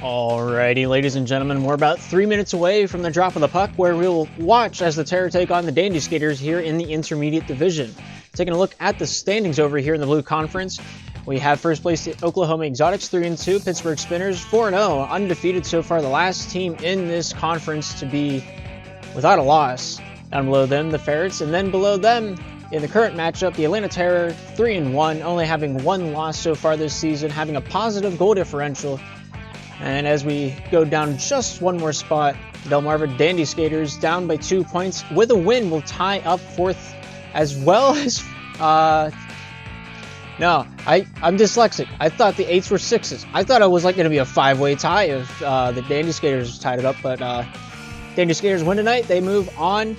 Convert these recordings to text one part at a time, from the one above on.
Alrighty, ladies and gentlemen, we're about 3 minutes away from the drop of the puck, where we'll watch as the Terror take on the Dandyskaters here in the Intermediate Division. Taking a look at the standings over here in the Blue Conference, we have first place the Oklahoma Exotics 3-2, Pittsburgh Spinners 4-0, undefeated so far, the last team in this conference to be without a loss. Down below them, the Ferrets, and then below them, in the current matchup, the Atlanta Terror 3-1, only having one loss so far this season, having a positive goal differential. And as we go down just one more spot, Delmarva Dandyskaters down by 2 points. With a win, will tie up fourth, as well as... No, I'm dyslexic. I thought the 8s were 6s. I thought it was like going to be a 5-way tie if the Dandyskaters tied it up, but Dandyskaters win tonight. They move on.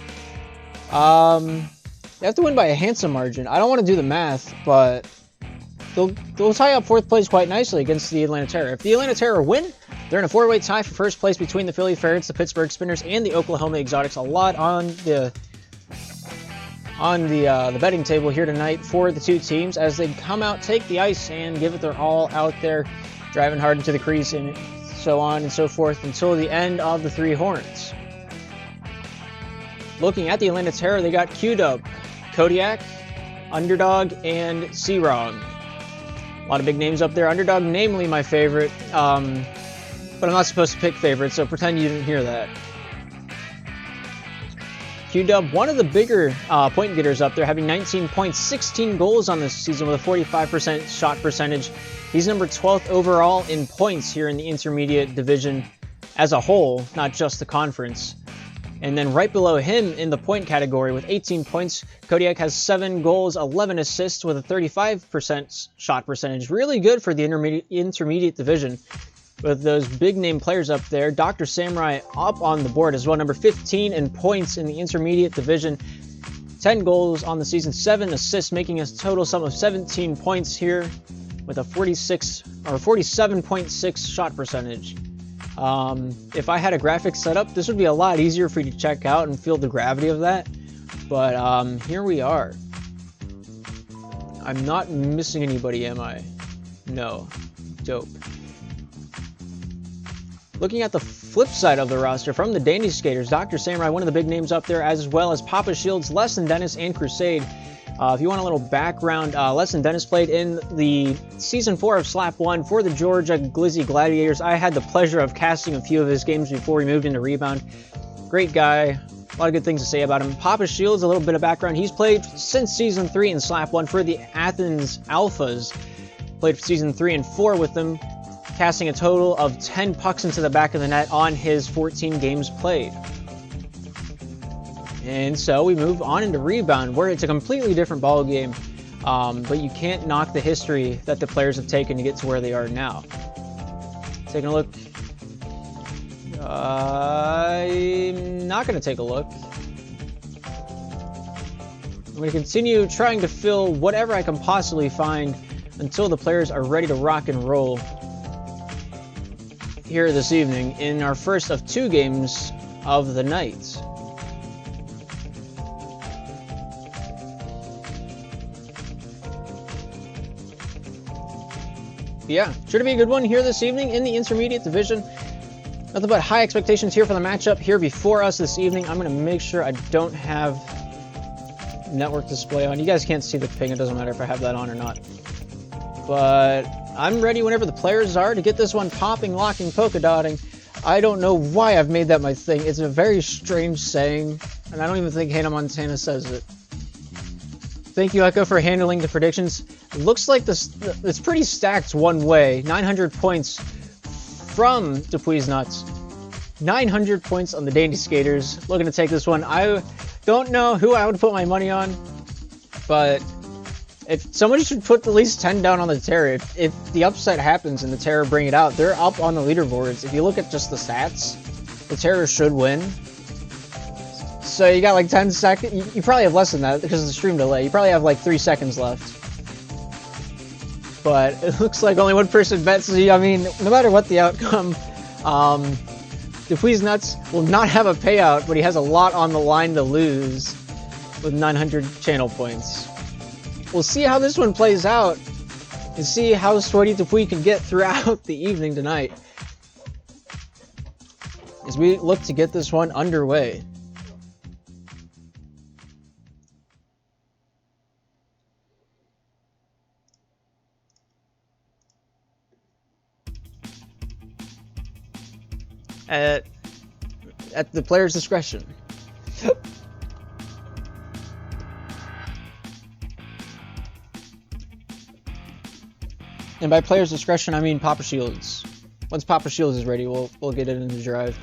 They have to win by a handsome margin. I don't want to do the math, but... They'll tie up fourth place quite nicely against the Atlanta Terror. If the Atlanta Terror win, they're in a 4-way tie for first place between the Philly Ferrets, the Pittsburgh Spinners, and the Oklahoma Exotics. A lot on the betting table here tonight for the two teams as they come out, take the ice, and give it their all out there, driving hard into the crease and so on and so forth until the end of the three horns. Looking at the Atlanta Terror, they got Q-Dub, Kodiak, Underdog, and C-Wrong. A lot of big names up there. Underdog, namely my favorite, but I'm not supposed to pick favorites, so pretend you didn't hear that. Q-Dub, one of the bigger point getters up there, having 19 points, 16 goals on this season with a 45% shot percentage. He's number 12th overall in points here in the Intermediate Division as a whole, not just the conference. And then right below him in the point category with 18 points, Kodiak has 7 goals, 11 assists with a 35% shot percentage. Really good for the intermediate division with those big name players up there. Dr. Samurai up on the board as well, number 15 in points in the intermediate division. 10 goals on the season, 7 assists, making a total sum of 17 points here with a 47.6 shot percentage. If I had a graphic set up, this would be a lot easier for you to check out and feel the gravity of that. But here we are. I'm not missing anybody, am I? No. Dope. Looking at the flip side of the roster, from the Dandyskaters, Dr. Samurai, one of the big names up there, as well as Papa Shields, Les and Dennis, and Crusade. If you want a little background, Les and Dennis played in the Season 4 of Slap 1 for the Georgia Glizzy Gladiators. I had the pleasure of casting a few of his games before he moved into Rebound. Great guy. A lot of good things to say about him. Papa Shields, a little bit of background. He's played since Season 3 in Slap 1 for the Athens Alphas. Played for Season 3 and 4 with them, casting a total of 10 pucks into the back of the net on his 14 games played. And so we move on into Rebound, where it's a completely different ball game, but you can't knock the history that the players have taken to get to where they are now. Taking a look. I'm not going to take a look. I'm going to continue trying to fill whatever I can possibly find until the players are ready to rock and roll here this evening in our first of 2 games of the night. Yeah, sure to be a good one here this evening in the Intermediate Division. Nothing but high expectations here for the matchup here before us this evening. I'm going to make sure I don't have network display on. You guys can't see the ping. It doesn't matter if I have that on or not. But I'm ready whenever the players are to get this one popping, locking, polka dotting. I don't know why I've made that my thing. It's a very strange saying, and I don't even think Hannah Montana says it. Thank you, Echo, for handling the predictions. It looks like it's pretty stacked one way. 900 points from Dupuis Nuts. 900 points on the Dandyskaters. Looking to take this one. I don't know who I would put my money on, but if somebody should put at least 10 down on the Terror. If the upset happens and the Terror bring it out, they're up on the leaderboards. If you look at just the stats, the Terror should win. So you got like 10 seconds. You probably have less than that because of the stream delay. You probably have like 3 seconds left. But it looks like only one person bets. So, I mean, no matter what the outcome, Dupuis Nuts will not have a payout, but he has a lot on the line to lose with 900 channel points. We'll see how this one plays out and see how sweaty Dupuis can get throughout the evening tonight. as we look to get this one underway. At the player's discretion. And by player's discretion, I mean Papa Shields. Once Papa Shields is ready, we'll get it into drive.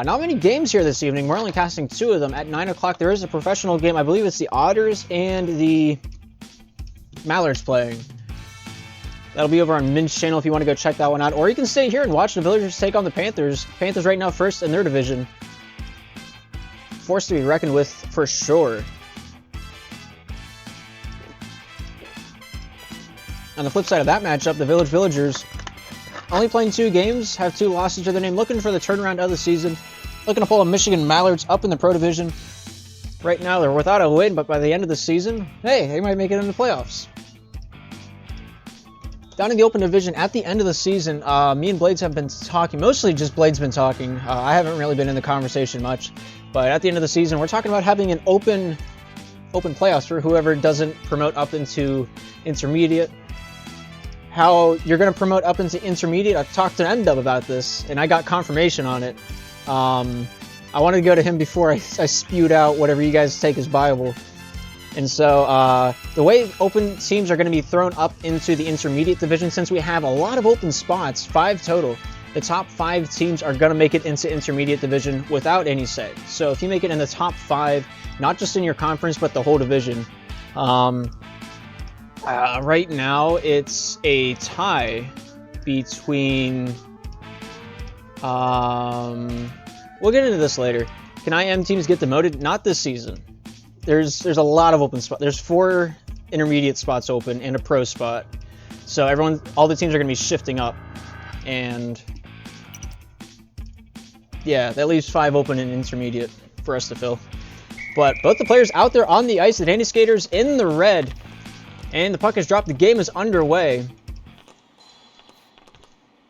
Not many games here this evening. We're only casting 2 of them. At 9 o'clock, there is a professional game. I believe it's the Otters and the Mallards playing. That'll be over on Min's channel if you want to go check that one out. Or you can stay here and watch the Villagers take on the Panthers. Panthers right now first in their division. Force to be reckoned with for sure. On the flip side of that matchup, the Villagers only playing 2 games, have 2 losses to their name, looking for the turnaround of the season, looking to pull a Michigan Mallards up in the Pro Division. Right now, they're without a win, but by the end of the season, hey, they might make it in the playoffs. Down in the Open Division, at the end of the season, me and Blades have been talking, mostly just Blades been talking. I haven't really been in the conversation much, but at the end of the season, we're talking about having an open playoffs for whoever doesn't promote up into intermediate. How you're going to promote up into intermediate, I've talked to MDub about this, and I got confirmation on it. I wanted to go to him before I spewed out whatever you guys take as Bible. And so the way open teams are going to be thrown up into the intermediate division, since we have a lot of open spots, 5 total, the top 5 teams are going to make it into intermediate division without any say. So if you make it in the top 5, not just in your conference, but the whole division, right now, it's a tie between... we'll get into this later. Can IM teams get demoted? Not this season. There's a lot of open spots. There's 4 intermediate spots open and a pro spot. So all the teams are going to be shifting up. And yeah, that leaves 5 open and intermediate for us to fill. But both the players out there on the ice, the Dandyskaters in the red. And the puck has dropped. The game is underway.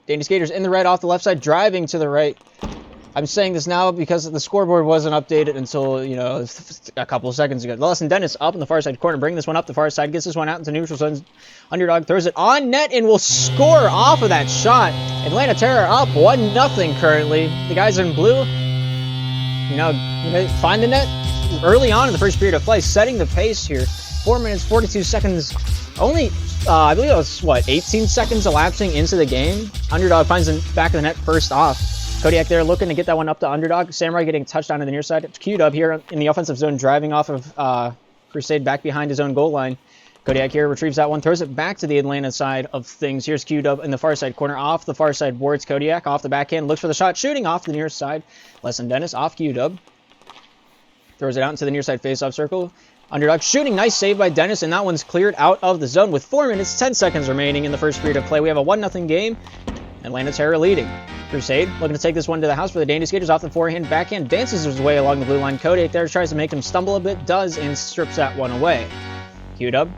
Dandyskaters in the red off the left side, driving to the right. I'm saying this now because the scoreboard wasn't updated until, you know, a couple of seconds ago. Lawson Dennis up in the far side corner, bring this one up the far side, gets this one out into neutral zone. Underdog throws it on net and will score off of that shot. Atlanta Terror up 1-0 currently. The guys in blue, you know, find the net early on in the first period of play, setting the pace here. 4 minutes, 42 seconds, only, I believe it was, 18 seconds elapsing into the game. Underdog finds the back of the net first off. Kodiak there looking to get that one up to Underdog. Samurai getting touched on the near side. It's queued up here in the offensive zone, driving off of Crusade back behind his own goal line. Kodiak here retrieves that one, throws it back to the Atlanta side of things. Here's queued up in the far side corner, off the far side boards. Kodiak off the backhand, looks for the shot, shooting off the near side. Lesson Dennis off queued up. Throws it out into the near side face-off circle. Underdog shooting, nice save by Dennis, and that one's cleared out of the zone with 4 minutes, 10 seconds remaining in the first period of play. We have a 1-0 game. Atlanta Terror leading. Crusade looking to take this one to the house for the Dandyskaters off the forehand, backhand, dances his way along the blue line. Kodiak there tries to make him stumble a bit, does, and strips that one away. Q-Dub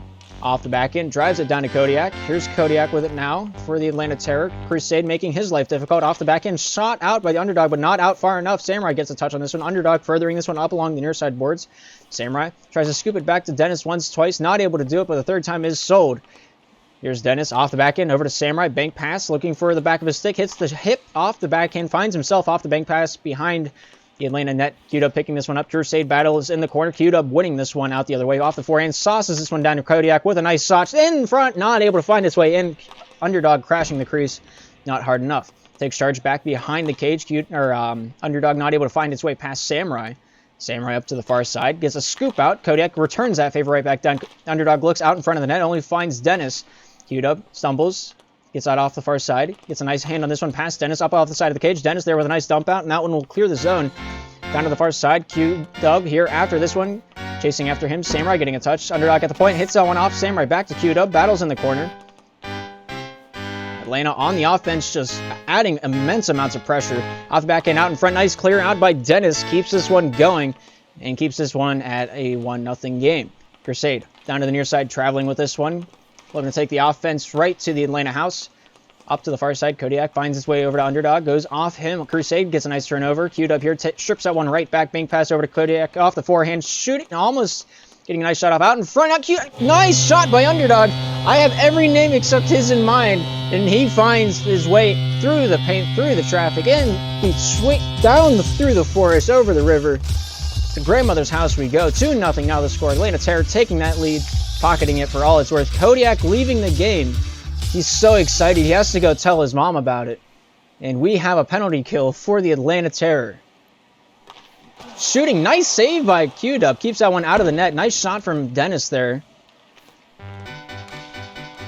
off the backhand, drives it down to Kodiak. Here's Kodiak with it now for the Atlanta Terror. Crusade making his life difficult. Off the backhand, shot out by the Underdog, but not out far enough. Samurai gets a touch on this one. Underdog furthering this one up along the near side boards. Samurai tries to scoop it back to Dennis once, twice, not able to do it, but the third time is sold. Here's Dennis off the backhand, over to Samurai, bank pass, looking for the back of his stick, hits the hip off the backhand, finds himself off the bank pass behind the Atlanta net. Q-Dub picking this one up. Crusade battle is in the corner. Q-Dub winning this one out the other way. Off the forehand, sauces this one down to Kodiak with a nice sauce in front, not able to find its way in. Underdog crashing the crease, not hard enough. Takes charge back behind the cage. Underdog not able to find its way past Samurai. Samurai up to the far side, gets a scoop out. Kodiak returns that favor right back down. Underdog looks out in front of the net, only finds Dennis. Q-Dub stumbles, gets out off the far side, gets a nice hand on this one past Dennis, up off the side of the cage. Dennis there with a nice dump out, and that one will clear the zone. Down to the far side, Q-Dub here after this one, chasing after him. Samurai getting a touch. Underdog at the point, hits that one off. Samurai back to Q-Dub, battles in the corner. Atlanta on the offense, just adding immense amounts of pressure. Off the back end, out in front, nice clear out by Dennis, keeps this one going, and keeps this one at a 1-0 game. Crusade down to the near side, traveling with this one. Looking to take the offense right to the Atlanta house. Up to the far side, Kodiak finds his way over to Underdog, goes off him. Crusade gets a nice turnover. Queued up here, strips that one right back. Bank pass over to Kodiak off the forehand, shooting, almost getting a nice shot off out in front. Nice shot by Underdog. I have every name except his in mind, and he finds his way through the paint, through the traffic, and he swings down through the forest, over the river. To grandmother's house we go. 2-0 now the score. Atlanta Terror taking that lead, pocketing it for all it's worth. Kodiak leaving the game. He's so excited. He has to go tell his mom about it. And we have a penalty kill for the Atlanta Terror. Shooting. Nice save by Queued Up. Keeps that one out of the net. Nice shot from Dennis there.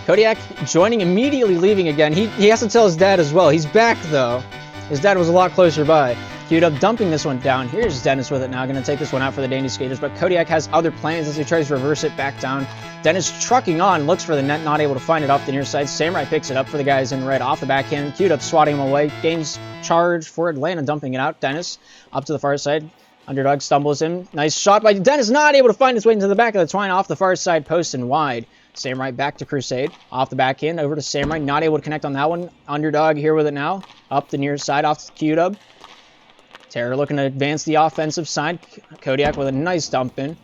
Kodiak joining, immediately leaving again. He has to tell his dad as well. He's back, though. His dad was a lot closer by. Queued Up dumping this one down. Here's Dennis with it now. Going to take this one out for the Dandyskaters. But Kodiak has other plans as he tries to reverse it back down. Dennis trucking on. Looks for the net. Not able to find it off the near side. Samurai picks it up for the guys in red off the backhand. Queued Up swatting him away. Gains charge for Atlanta, dumping it out. Dennis up to the far side. Underdog stumbles in. Nice shot by Dennis. Not able to find his way into the back of the twine off the far side post and wide. Samurai back to Crusade. Off the backhand. Over to Samurai. Not able to connect on that one. Underdog here with it now. Up the near side. Off to Queued Up. Terror looking to advance the offensive side. Kodiak with a nice dump in.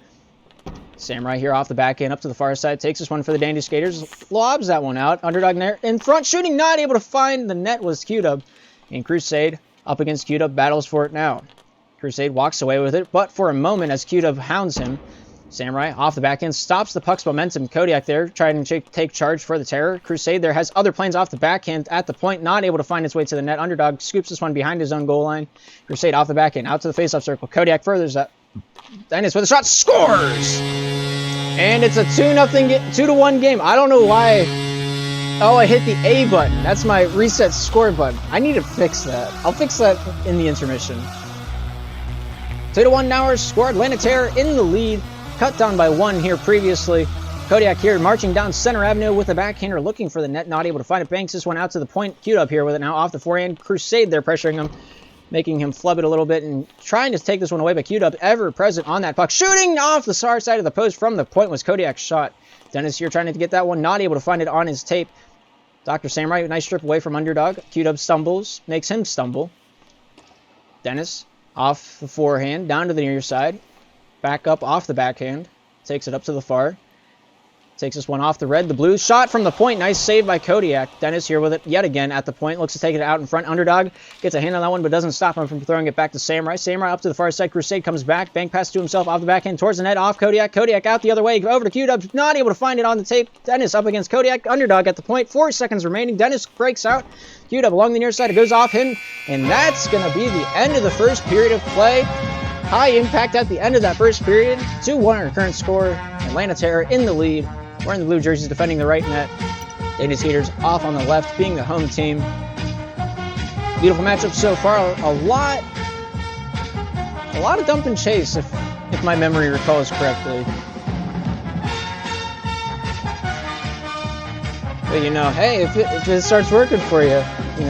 Samurai here off the backhand. Up to the far side. Takes this one for the Dandyskaters. Lobs that one out. Underdog there in front. Shooting. Not able to find the net was Queued Up. And Crusade up against Queued Up. Battles for it now. Crusade walks away with it, but for a moment as Queued Up hounds him. Samurai off the backhand, stops the puck's momentum. Kodiak there, trying to take charge for the Terror. Crusade there has other planes off the backhand at the point, not able to find its way to the net. Underdog scoops this one behind his own goal line. Crusade off the backhand, out to the face-off circle. Kodiak furthers that. Dennis with a shot, scores! And it's a 2-1 game. I don't know why. Oh, I hit the A button. That's my reset score button. I need to fix that. I'll fix that in the intermission. 2-1 now our score. Atlanta Terror in the lead. Cut down by 1 here previously. Kodiak here marching down center avenue with a backhander, looking for the net, not able to find it. Banks this one out to the point. Queued Up here with it now off the forehand. Crusade there pressuring him, making him flub it a little bit and trying to take this one away, but Queued Up ever present on that puck. Shooting off the far side of the post from the point was Kodiak's shot. Dennis here trying to get that one, not able to find it on his tape. Dr. Samurai, nice strip away from Underdog. Queued Up stumbles, makes him stumble. Dennis off the forehand, down to the near side. Back up off the backhand. Takes it up to the far. Takes this one off the red. The blue shot from the point. Nice save by Kodiak. Dennis here with it yet again at the point. Looks to take it out in front. Underdog gets a hand on that one, but doesn't stop him from throwing it back to Samurai. Samurai up to the far side. Crusade comes back. Bank pass to himself off the backhand towards the net. Off Kodiak. Kodiak out the other way. Over to Queued Up. Not able to find it on the tape. Dennis up against Kodiak. Underdog at the point. 4 seconds remaining. Dennis breaks out. Queued Up along the near side. It goes off him. And that's going to be the end of the first period of play. High impact at the end of that first period. 2-1 our current score. Atlanta Terror in the lead. Wearing the blue jerseys, defending the right net. Dandyskaters off on the left, being the home team. Beautiful matchup so far. A lot of dump and chase, if my memory recalls correctly. But hey, if it starts working for you, you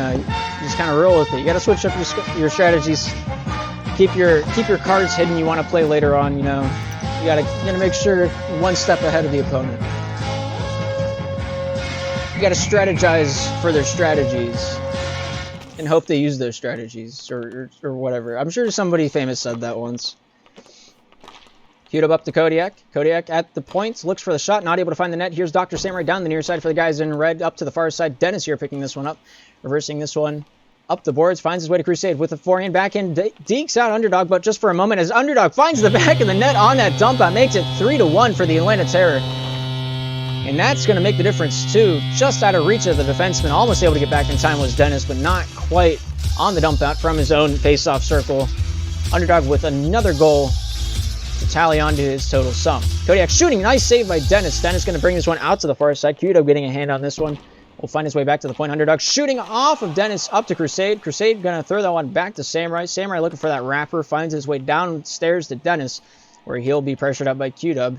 just kind of roll with it. You got to switch up your strategies. Keep your cards hidden. You want to play later on. You gotta make sure you're one step ahead of the opponent. You gotta strategize for their strategies and hope they use those strategies or whatever. I'm sure somebody famous said that once. Queued up to Kodiak. Kodiak at the points, looks for the shot, not able to find the net. Here's Dr. Samurai down the near side for the guys in red, up to the far side. Dennis here picking this one up, reversing this one. Up the boards, finds his way to Crusade with a forehand backhand, dekes out Underdog, but just for a moment as Underdog finds the back of the net on that dump out, makes it 3-1 for the Atlanta Terror. And that's going to make the difference too. Just out of reach of the defenseman, almost able to get back in time was Dennis, but not quite on the dump out from his own face-off circle. Underdog with another goal to tally onto his total sum. Kodiak shooting, nice save by Dennis. Dennis going to bring this one out to the far side. Queued Up getting a hand on this one. Will find his way back to the point. Underdog shooting off of Dennis up to Crusade. Crusade going to throw that one back to Samurai. Samurai looking for that wrapper. Finds his way downstairs to Dennis, where he'll be pressured up by Queued Up.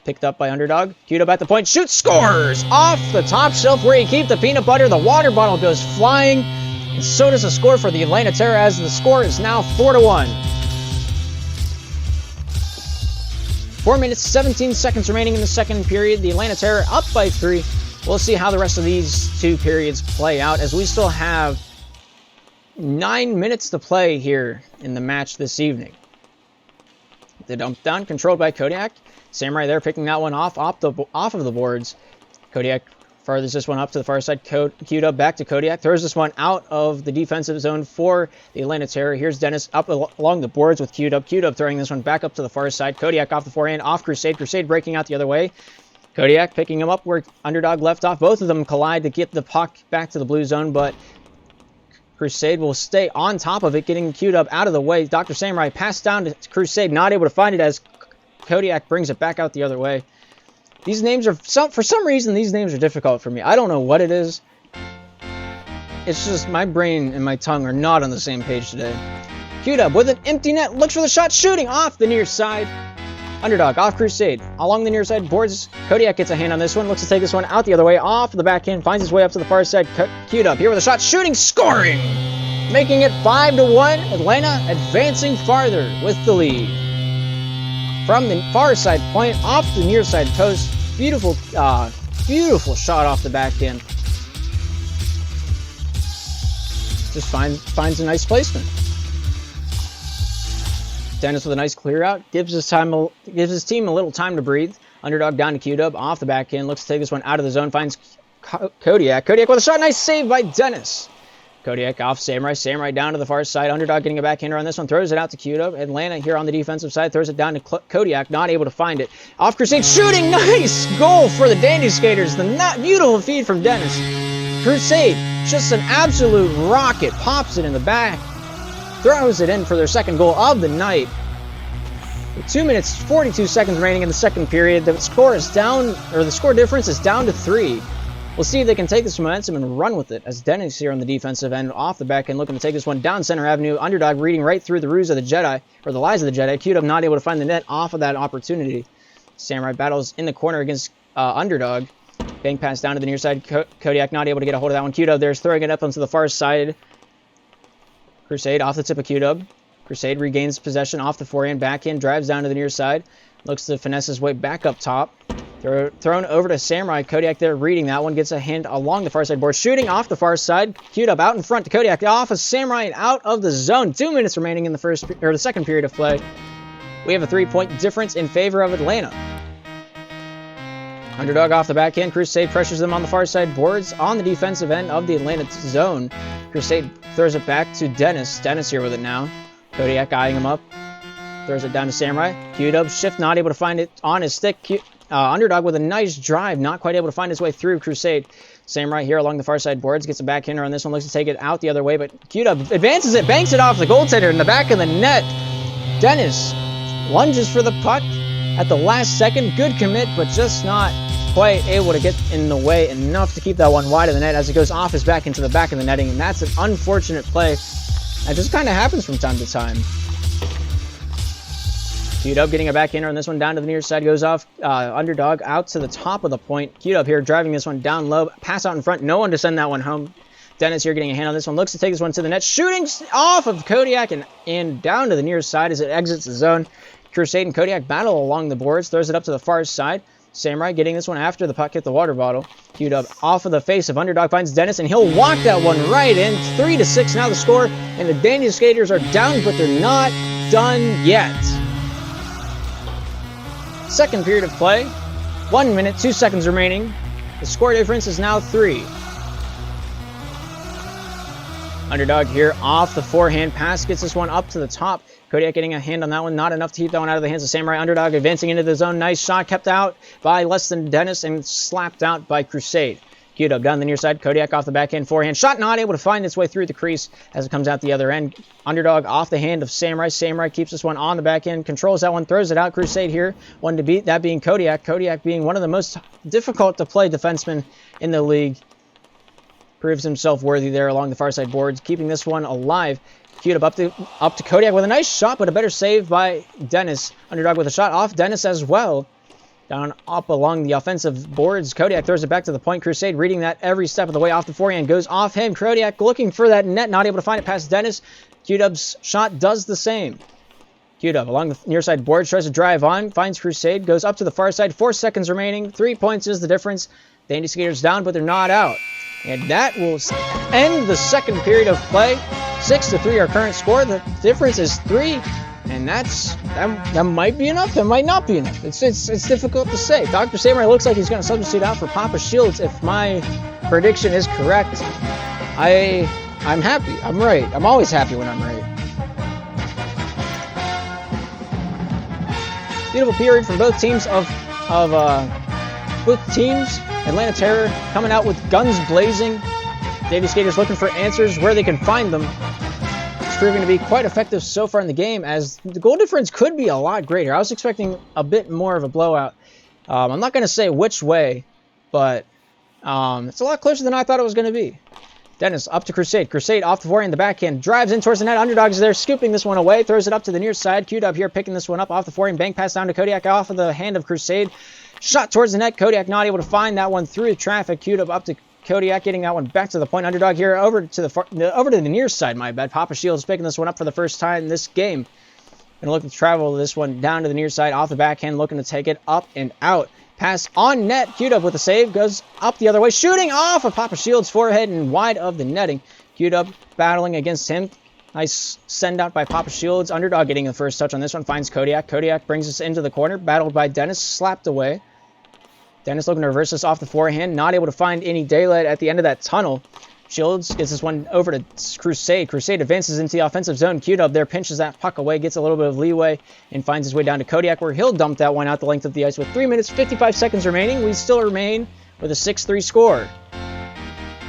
Picked up by Underdog. Queued Up at the point. Shoots, scores! Off the top shelf where you keep the peanut butter. The water bottle goes flying. And so does the score for the Atlanta Terror, as the score is now 4-1. 4 minutes, 17 seconds remaining in the second period. The Atlanta Terror up by 3. We'll see how the rest of these two periods play out, as we still have 9 minutes to play here in the match this evening. The dump down controlled by Kodiak. Samurai there picking that one off of the boards. Kodiak furthers this one up to the far side. Queued up back to Kodiak. Throws this one out of the defensive zone for the Atlanta Terror. Here's Dennis up along the boards with Queued up. Queued up throwing this one back up to the far side. Kodiak off the forehand, off Crusade. Crusade breaking out the other way. Kodiak picking him up where Underdog left off. Both of them collide to get the puck back to the blue zone, but Crusade will stay on top of it, getting Queued up out of the way. Dr. Samurai passed down to Crusade, not able to find it as Kodiak brings it back out the other way. These names are, for some reason, these names are difficult for me. I don't know what it is. It's just my brain and my tongue are not on the same page today. Queued up with an empty net, looks for the shot, shooting off the near side. Underdog off Crusade. Along the near side boards, Kodiak gets a hand on this one, looks to take this one out the other way, off the backhand, finds his way up to the far side. Queued up here with a shot, shooting, scoring! Making it 5-1, Atlanta advancing farther with the lead. From the far side point, off the near side post, beautiful shot off the backhand. Just finds a nice placement. Dennis with a nice clear out, gives his team a little time to breathe. Underdog down to Queued up, off the backhand, looks to take this one out of the zone, finds Kodiak. Kodiak with a shot, nice save by Dennis. Kodiak off Samurai. Samurai down to the far side. Underdog getting a backhander on this one. Throws it out to Queued up. Atlanta here on the defensive side. Throws it down to Kodiak. Not able to find it. Off Crusade. Shooting. Nice goal for the Dandyskaters. The beautiful feed from Dennis. Crusade. Just an absolute rocket. Pops it in the back. Throws it in for their second goal of the night. With 2 minutes, 42 seconds remaining in the second period. The score is down, or the score difference is down to 3. We'll see if they can take this momentum and run with it, as Dennis here on the defensive end, off the back end, looking to take this one down Center Avenue. Underdog reading right through the ruse of the Jedi, or the lies of the Jedi. Queued up, not able to find the net off of that opportunity. Samurai battles in the corner against Underdog. Bang pass down to the near side. Kodiak not able to get a hold of that one. Queued up there's throwing it up onto the far side. Crusade off the tip of Queued up. Crusade regains possession off the forehand, backhand, drives down to the near side. Looks to finesse his way back up top. Thrown over to Samurai. Kodiak there reading that one. Gets a hand along the far side board. Shooting off the far side. Queued up out in front to Kodiak. Off of Samurai and out of the zone. 2 minutes remaining in the second period of play. We have a 3-point difference in favor of Atlanta. Underdog off the backhand. Crusade pressures them on the far side boards on the defensive end of the Atlanta zone. Crusade throws it back to Dennis. Dennis here with it now. Kodiak eyeing him up. Throws it down to Samurai. Queued up. Shift not able to find it on his stick. Underdog with a nice drive. Not quite able to find his way through Crusade. Samurai here along the far side boards. Gets a backhander on this one. Looks to take it out the other way. But Queued up advances it. Banks it off the goaltender in the back of the net. Dennis lunges for the puck at the last second. Good commit, but just not quite able to get in the way enough to keep that one wide of the net as it goes off his back into the back of the netting. And that's an unfortunate play. That just kind of happens from time to time. Queued up getting a backhander on this one down to the near side. Goes off Underdog out to the top of the point. Queued up here driving this one down low. Pass out in front. No one to send that one home. Dennis here getting a hand on this one. Looks to take this one to the net. Shooting off of Kodiak and down to the near side as it exits the zone. Crusade and Kodiak battle along the boards. Throws it up to the far side. Samurai getting this one after the puck hit the water bottle. Queued up off of the face of Underdog. Finds Dennis and he'll walk that one right in. 3-6 now the score. And the Dandyskaters are down, but they're not done yet. Second period of play. 1 minute, 2 seconds remaining. The score difference is now 3. Underdog here off the forehand pass. Gets this one up to the top. Kodiak getting a hand on that one. Not enough to keep that one out of the hands of Samurai. Underdog advancing into the zone. Nice shot. Kept out by less than Dennis and slapped out by Crusade. Queued up down the near side. Kodiak off the backhand forehand. Shot not able to find its way through the crease as it comes out the other end. Underdog off the hand of Samurai. Samurai keeps this one on the backhand. Controls that one. Throws it out. Crusade here. One to beat. That being Kodiak. Kodiak being one of the most difficult to play defensemen in the league. Proves himself worthy there along the far side boards. Keeping this one alive. Queued up to Kodiak with a nice shot, but a better save by Dennis. Underdog with a shot off Dennis as well. Down up along the offensive boards. Kodiak throws it back to the point. Crusade reading that every step of the way off the forehand. Goes off him. Kodiak looking for that net. Not able to find it past Dennis. Q-Dub's shot does the same. Q-Dub along the near side boards. Tries to drive on. Finds Crusade. Goes up to the far side. 4 seconds remaining. 3 points is the difference. Dandyskaters down, but they're not out. And that will end the second period of play. 6-3 our current score. The difference is 3, and that might be enough. That might not be enough. It's difficult to say. Dr. Samurai looks like he's going to substitute out for Papa Shields. If my prediction is correct, I'm happy. I'm right. I'm always happy when I'm right. Beautiful period from both teams of both teams. Atlanta Terror coming out with guns blazing. Dandyskaters looking for answers where they can find them. It's proving to be quite effective so far in the game, as the goal difference could be a lot greater. I was expecting a bit more of a blowout. I'm not going to say which way, but it's a lot closer than I thought it was going to be. Dennis up to Crusade. Crusade off the forehand, the backhand, drives in towards the net. Underdogs there, scooping this one away, throws it up to the near side. Queued up here, picking this one up off the forehand, bank pass down to Kodiak off of the hand of Crusade. Shot towards the net. Kodiak not able to find that one through traffic. Queued up to Kodiak, getting that one back to the point. Underdog here over to the near side. My bad. Papa Shields picking this one up for the first time in this game. Gonna look to travel this one down to the near side off the backhand, looking to take it up and out. Pass on net. Queued up with a save. Goes up the other way. Shooting off of Papa Shields' forehead and wide of the netting. Queued up battling against him. Nice send out by Papa Shields. Underdog getting the first touch on this one. Finds Kodiak. Kodiak brings us into the corner. Battled by Dennis. Slapped away. Dennis looking to reverse this off the forehand. Not able to find any daylight at the end of that tunnel. Shields gets this one over to Crusade. Crusade advances into the offensive zone. Queued up there, pinches that puck away, gets a little bit of leeway, and finds his way down to Kodiak, where he'll dump that one out the length of the ice with 3 minutes, 55 seconds remaining. We still remain with a 6-3 score.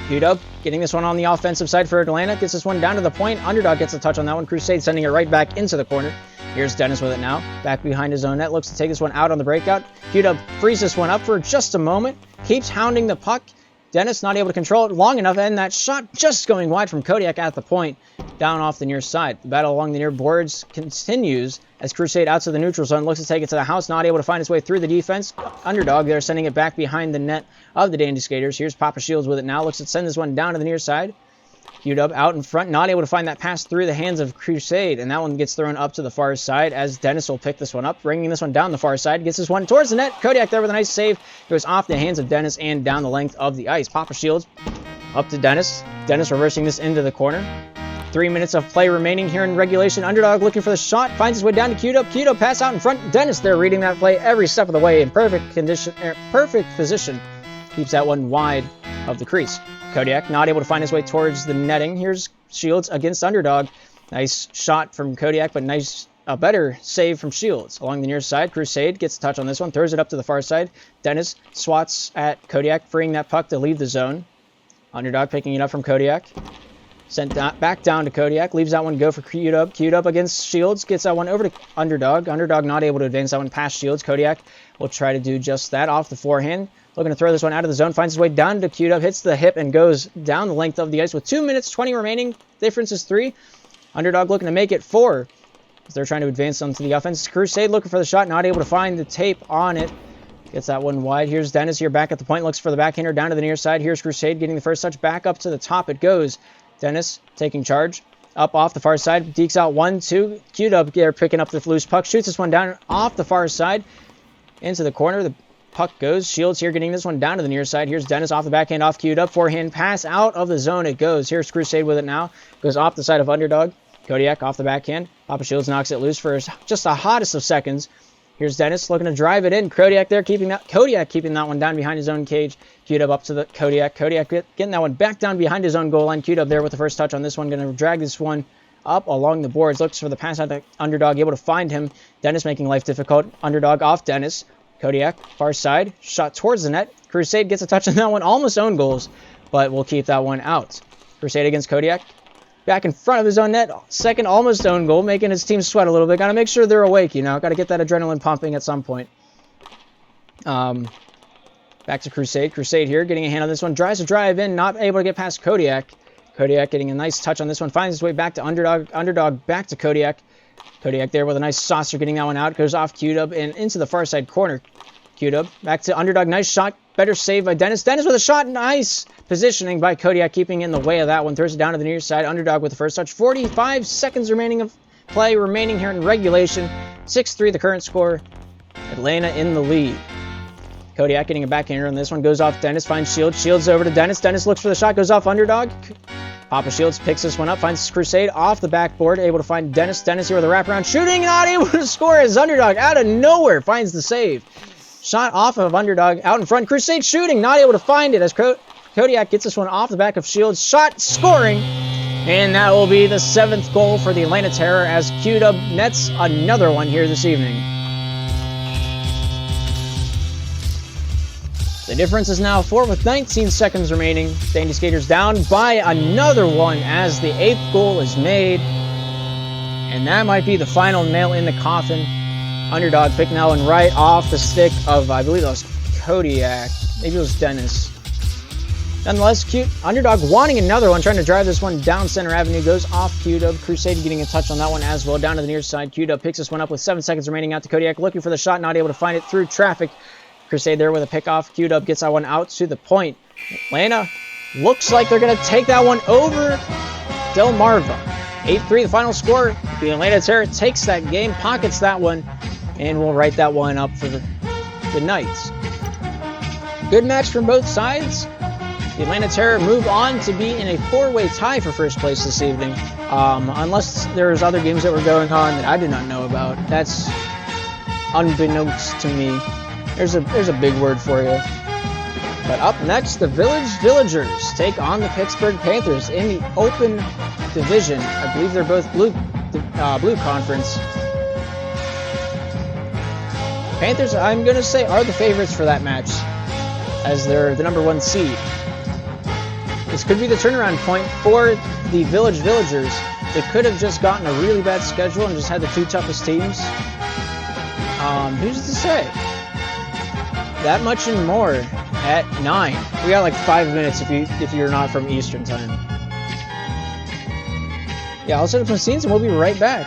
Queued up, getting this one on the offensive side for Atlanta. Gets this one down to the point. Underdog gets a touch on that one. Crusade sending it right back into the corner. Here's Dennis with it now. Back behind his own net. Looks to take this one out on the breakout. Queued up, frees this one up for just a moment. Keeps hounding the puck. Dennis not able to control it long enough, and that shot just going wide from Kodiak at the point, down off the near side. The battle along the near boards continues as Crusade out to the neutral zone, looks to take it to the house, not able to find his way through the defense. Underdog there, sending it back behind the net of the Dandyskaters. Here's Papa Shields with it now, looks to send this one down to the near side. Queued up out in front, not able to find that pass through the hands of Crusade, and that one gets thrown up to the far side as Dennis will pick this one up, bringing this one down the far side, gets this one towards the net. Kodiak there with a nice save, goes off the hands of Dennis and down the length of the ice. Papa Shields up to Dennis. Dennis reversing this into the corner. 3 minutes of play remaining here in regulation. Underdog looking for the shot, finds his way down to Queued Up. Queued Up pass out in front. Dennis there reading that play every step of the way in perfect position. Keeps that one wide of the crease. Kodiak not able to find his way towards the netting. Here's Shields against Underdog. Nice shot from Kodiak, but a better save from Shields. Along the near side, Crusade gets a touch on this one, throws it up to the far side. Dennis swats at Kodiak, freeing that puck to leave the zone. Underdog picking it up from Kodiak. Sent back down to Kodiak, leaves that one go for Queued Up. Queued Up against Shields, gets that one over to Underdog. Underdog not able to advance that one past Shields. Kodiak will try to do just that off the forehand. Looking to throw this one out of the zone, finds his way down to Queued Up, hits the hip and goes down the length of the ice with 2 minutes, 20 remaining. Difference is 3. Underdog looking to make it 4 as they're trying to advance onto the offense. Crusade looking for the shot, not able to find the tape on it. Gets that one wide. Here's Dennis here back at the point, looks for the backhander down to the near side. Here's Crusade getting the first touch, back up to the top it goes. Dennis taking charge. Up off the far side, dekes out 1-2. Queued Up there picking up the loose puck, shoots this one down off the far side into the corner. The puck goes. Shields here getting this one down to the near side. Here's Dennis off the backhand, off Queued Up. Forehand pass out of the zone it goes. Here's Crusade with it now. Goes off the side of Underdog. Kodiak off the backhand. Papa Shields knocks it loose for just the hottest of seconds. Here's Dennis looking to drive it in. Kodiak there keeping that one down behind his own cage. Queued Up to the Kodiak. Kodiak getting that one back down behind his own goal line. Queued Up there with the first touch on this one. Going to drag this one up along the boards. Looks for the pass out to Underdog. Able to find him. Dennis making life difficult. Underdog off Dennis. Kodiak, far side, shot towards the net. Crusade gets a touch on that one, almost own goals, but we'll keep that one out. Crusade against Kodiak, back in front of his own net, second almost own goal, making his team sweat a little bit. Got to make sure they're awake, got to get that adrenaline pumping at some point. Back to Crusade. Crusade here, getting a hand on this one, tries to drive in, not able to get past Kodiak. Kodiak getting a nice touch on this one, finds his way back to Underdog. Underdog back to Kodiak. Kodiak there with a nice saucer getting that one out. Goes off Queued Up and into the far side corner. Queued Up back to Underdog. Nice shot. Better save by Dennis. Dennis with a shot. Nice positioning by Kodiak, keeping in the way of that one. Throws it down to the near side. Underdog with the first touch. 45 seconds remaining of play remaining here in regulation. 6-3 the current score. Atlanta in the lead. Kodiak getting a backhander on this one. Goes off Dennis, finds Shields. Shields over to Dennis. Dennis looks for the shot, goes off Underdog. Papa Shields picks this one up, finds Crusade off the backboard, able to find Dennis. Dennis here with a wraparound, shooting, not able to score as Underdog out of nowhere finds the save. Shot off of Underdog out in front. Crusade shooting, not able to find it as Kodiak gets this one off the back of Shields. Shot, scoring, and that will be the 7th goal for the Atlanta Terror as Q-Dub nets another one here this evening. The difference is now 4 with 19 seconds remaining. Dandyskaters down by another one as the 8th goal is made. And that might be the final nail in the coffin. Underdog picking that one right off the stick of, I believe that was Kodiak. Maybe it was Dennis. Nonetheless, Underdog wanting another one, trying to drive this one down center avenue, goes off Q-Dub. Crusade getting a touch on that one as well. Down to the near side, Q-Dub picks this one up with 7 seconds remaining out to Kodiak, looking for the shot, not able to find it through traffic. Crusade there with a pickoff. Q-Dub gets that one out to the point. Atlanta looks like they're going to take that one over Delmarva. 8-3 the final score. The Atlanta Terror takes that game, pockets that one, and we'll write that one up for the Knights. Good match from both sides. The Atlanta Terror move on to be in a 4-way tie for first place this evening. Unless there's other games that were going on that I did not know about. That's unbeknownst to me. There's a big word for you. But up next, the Villagers take on the Pittsburgh Panthers in the open division. I believe they're both blue conference. Panthers, I'm going to say, are the favorites for that match, as they're the #1 seed. This could be the turnaround point for the Villagers. They could have just gotten a really bad schedule and just had the 2 toughest teams. Who's to say? That much and more at 9. We got like 5 minutes if you're not from Eastern time. Yeah, I'll set up some scenes and we'll be right back.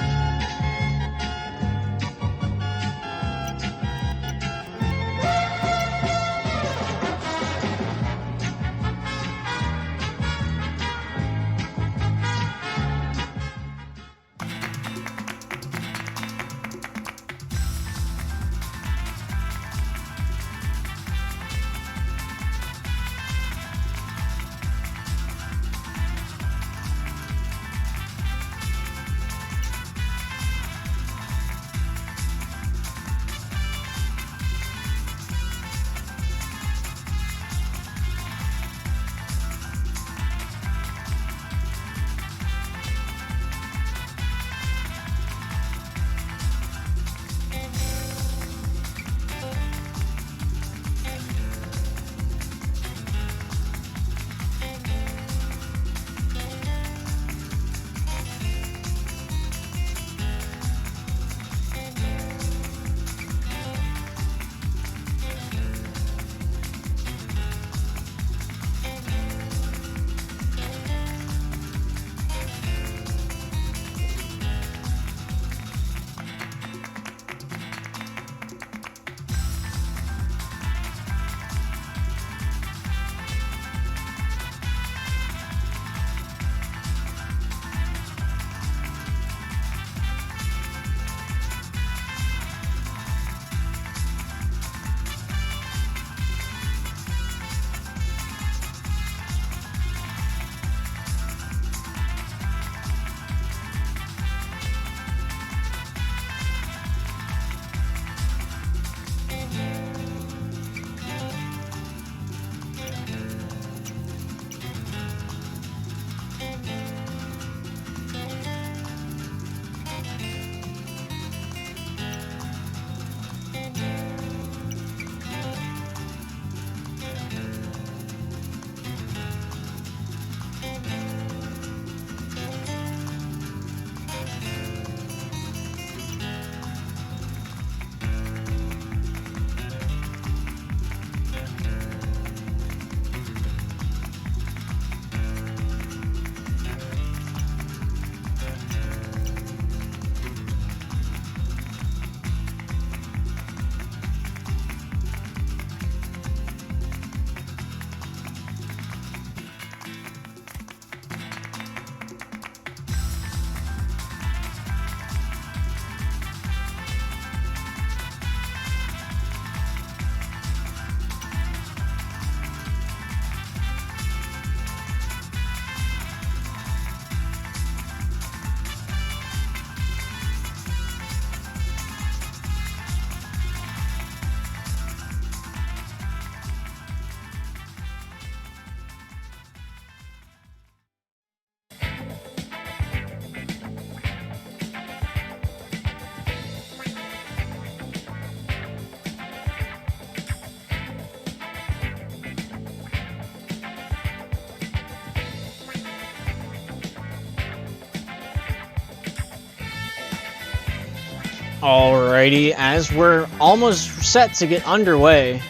Alrighty, as we're almost set to get underway.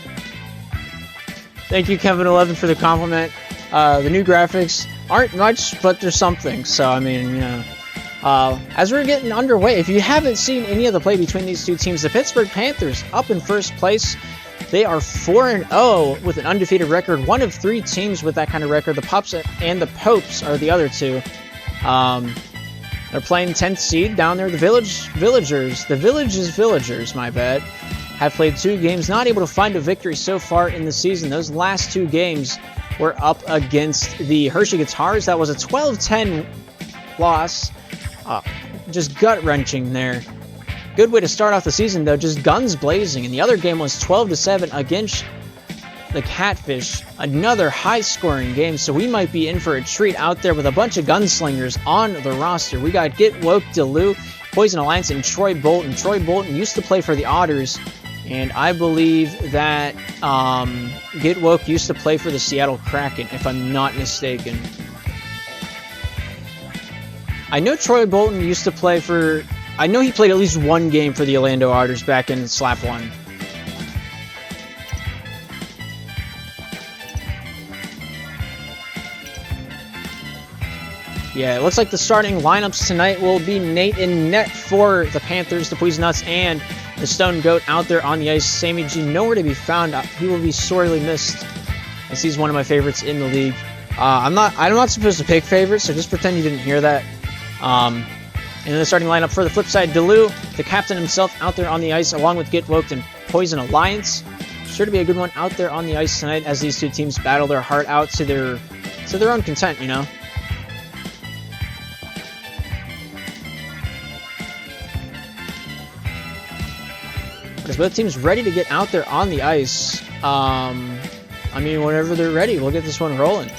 Thank you, Kevin11, for the compliment. The new graphics aren't much, but there's something. So, I mean, you know. As we're getting underway, if you haven't seen any of the play between these two teams, the Pittsburgh Panthers up in first place. They are 4-0 with an undefeated record. One of 3 teams with that kind of record. The Pups and the Popes are the other two. They're playing 10th seed down there. The Villagers, my bad, have played 2 games, not able to find a victory so far in the season. Those last 2 games were up against the Hershey Guitars. That was a 12-10 loss. Just gut-wrenching there. Good way to start off the season, though, just guns blazing. And the other game was 12-7 against the Catfish. Another high-scoring game, so we might be in for a treat out there with a bunch of gunslingers on the roster. We got Get Woke, Delu, Poison Alliance, and Troy Bolton. Troy Bolton used to play for the Otters, and I believe that Get Woke used to play for the Seattle Kraken, if I'm not mistaken. I know Troy Bolton used to play for... I know he played at least 1 game for the Orlando Otters back in Slap 1. Yeah, it looks like the starting lineups tonight will be Nate in net for the Panthers, the Poison Nuts, and the Stone Goat out there on the ice. Sammy G nowhere to be found. He will be sorely missed, as he's one of my favorites in the league. I'm not supposed to pick favorites, so just pretend you didn't hear that. And then the starting lineup for the flip side, Delu, the captain himself, out there on the ice, along with Get Woke and Poison Alliance. Sure to be a good one out there on the ice tonight as these two teams battle their heart out to their own content, you know. Because both teams ready to get out there on the ice. I mean, whenever they're ready, we'll get this one rolling.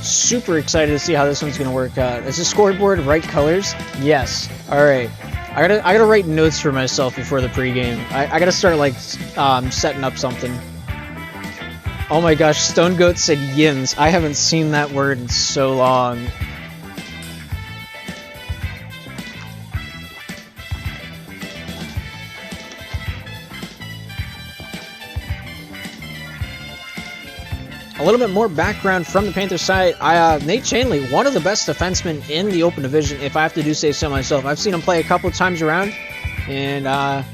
Super excited to see how this one's going to work out. Is the scoreboard right colors? Yes. All right. I gotta write notes for myself before the pregame. I gotta start like setting up something. Oh my gosh, Stone Goat said yins. I haven't seen that word in so long. A little bit more background from the Panthers side. Nate Chanley, one of the best defensemen in the Open Division, if I have to do say so myself. I've seen him play a couple of times around, and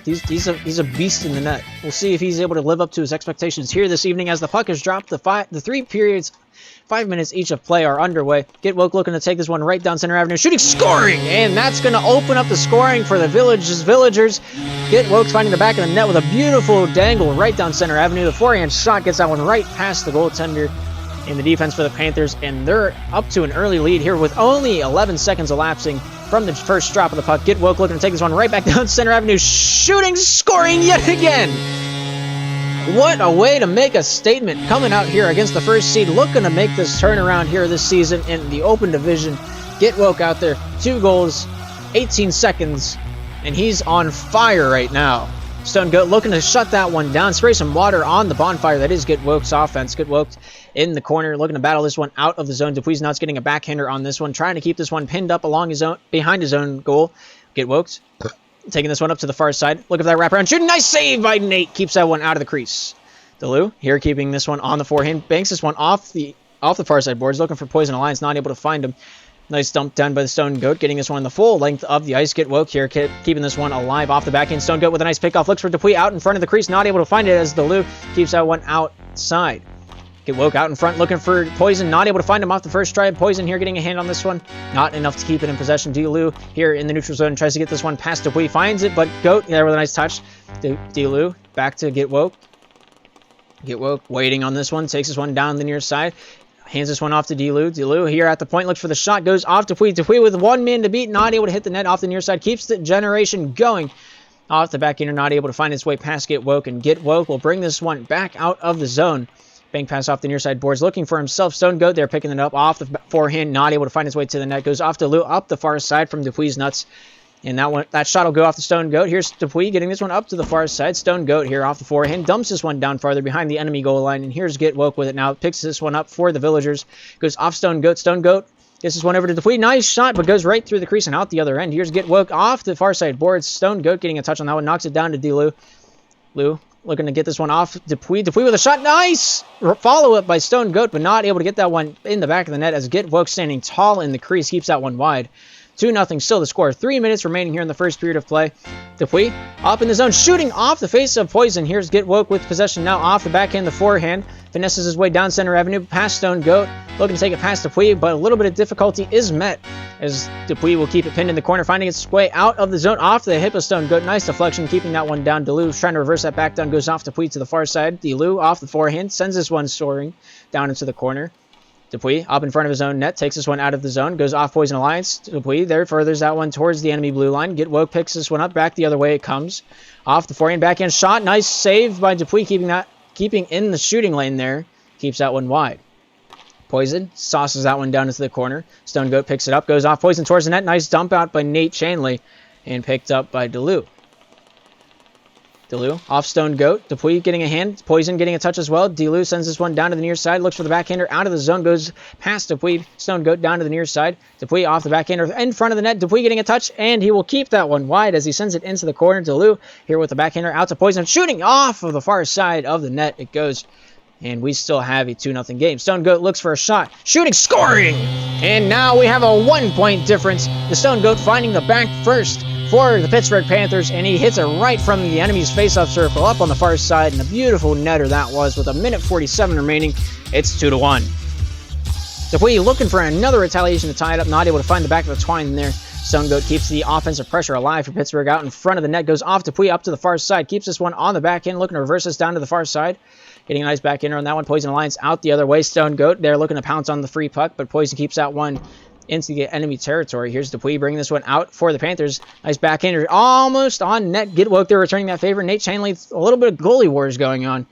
he's a beast in the net. We'll see if he's able to live up to his expectations here this evening as the puck is dropped. The 3 periods, 5 minutes each of play are underway. Get Woke looking to take this one right down center avenue, shooting, scoring, and that's going to open up the scoring for the Villagers. Get Woke finding the back of the net with a beautiful dangle right down center avenue. The forehand shot gets that one right past the goaltender in the defense for the Panthers, and they're up to an early lead here with only 11 seconds elapsing from the first drop of the puck. Get Woke looking to take this one right back down center avenue, shooting, scoring yet again. What a way to make a statement coming out here against the first seed, looking to make this turnaround here this season in the Open Division. Get Woke out there, 2 goals, 18 seconds, and he's on fire right now. Stone Goat looking to shut that one down, spray some water on the bonfire that is Get Woke's offense. Get Woke in the corner, looking to battle this one out of the zone. Dupuis Nuts getting a backhander on this one, trying to keep this one pinned up along his own, behind his own goal. Get Woke taking this one up to the far side. Look at that wraparound shooting. Nice save by Nate. Keeps that one out of the crease. Delu here keeping this one on the forehand. Banks this one off the far side boards. Looking for Poison Alliance. Not able to find him. Nice dump done by the Stone Goat. Getting this one the full length of the ice. Get Woke here. Keeping this one alive off the backhand. Stone Goat with a nice pickoff. Looks for Dupuis out in front of the crease. Not able to find it as Delu keeps that one outside. Get Woke out in front, looking for Poison, not able to find him off the first try. Poison here getting a hand on this one. Not enough to keep it in possession. Delu here in the neutral zone tries to get this one past Dupuis. Finds it, but Goat there with a nice touch. Delu back to Get Woke. Get Woke waiting on this one. Takes this one down the near side. Hands this one off to Delu. Delu here at the point. Looks for the shot. Goes off to Dupuis. Dupuis with 1 man to beat. Not able to hit the net off the near side. Keeps the generation going. Off the backhander. Not able to find its way past Get Woke. And Get Woke will bring this one back out of the zone. Bank pass off the near side boards, looking for himself. Stone Goat there, picking it up off the forehand, not able to find his way to the net. Goes off to Lou, up the far side from Dupuy's nuts. And that shot will go off the Stone Goat. Here's Dupuy getting this one up to the far side. Stone Goat here off the forehand. Dumps this one down farther behind the enemy goal line. And here's Get Woke with it now. Picks this one up for the Villagers. Goes off Stone Goat. Stone Goat gets this one over to Dupuy. Nice shot, but goes right through the crease and out the other end. Here's Get Woke off the far side boards. Stone Goat getting a touch on that one. Knocks it down to D-Lou. Lou looking to get this one off Dupuy. Dupuy with a shot. Nice! Follow-up by Stone Goat, but not able to get that one in the back of the net as Get Woke standing tall in the crease keeps that one wide. 2-0 still the score. 3 minutes remaining here in the first period of play. Dupuy up in the zone, shooting off the face of Poison. Here's Get Woke with possession now off the backhand, the forehand. Finesses his way down center avenue, past Stone Goat. Looking to take it past Dupuy, but a little bit of difficulty is met as Dupuy will keep it pinned in the corner, finding its way out of the zone off the hip of Stone Goat. Nice deflection, keeping that one down. DeLu trying to reverse that back down, goes off Dupuy to the far side. DeLu off the forehand, sends this one soaring down into the corner. Dupuy up in front of his own net, takes this one out of the zone, goes off Poison Alliance. Dupuy there furthers that one towards the enemy blue line. Get Woke picks this one up, back the other way it comes. Off the forehand, backhand shot. Nice save by Dupuy, keeping in the shooting lane there. Keeps that one wide. Poison sauces that one down into the corner. Stone Goat picks it up, goes off Poison towards the net. Nice dump out by Nate Chanley and picked up by DeLu. DeLu off Stone Goat. Dupuy getting a hand. Poison getting a touch as well. DeLu sends this one down to the near side. Looks for the backhander out of the zone. Goes past Dupuy. Stone Goat down to the near side. Dupuy off the backhander in front of the net. Dupuy getting a touch, and he will keep that one wide as he sends it into the corner. DeLu here with the backhander out to Poison. Shooting off of the far side of the net. It goes. And we still have a 2-0 game. Stone Goat looks for a shot. Shooting, scoring! And now we have a 1-point difference. The Stone Goat finding the back first for the Pittsburgh Panthers, and he hits it right from the enemy's face-off circle up on the far side, and a beautiful netter that was with 1:47 remaining. It's 2-1. Dupuy looking for another retaliation to tie it up, not able to find the back of the twine there. Stone Goat keeps the offensive pressure alive for Pittsburgh out in front of the net, goes off Dupuy up to the far side, keeps this one on the back end, looking to reverse this down to the far side. Getting a nice back in on that one. Poison Alliance out the other way. Stone Goat there looking to pounce on the free puck, but Poison keeps that one into the enemy territory. Here's Dupuy bringing this one out for the Panthers. Nice backhander, almost on net. Get Woke there returning that favor. Nate Chanley, a little bit of goalie wars going on,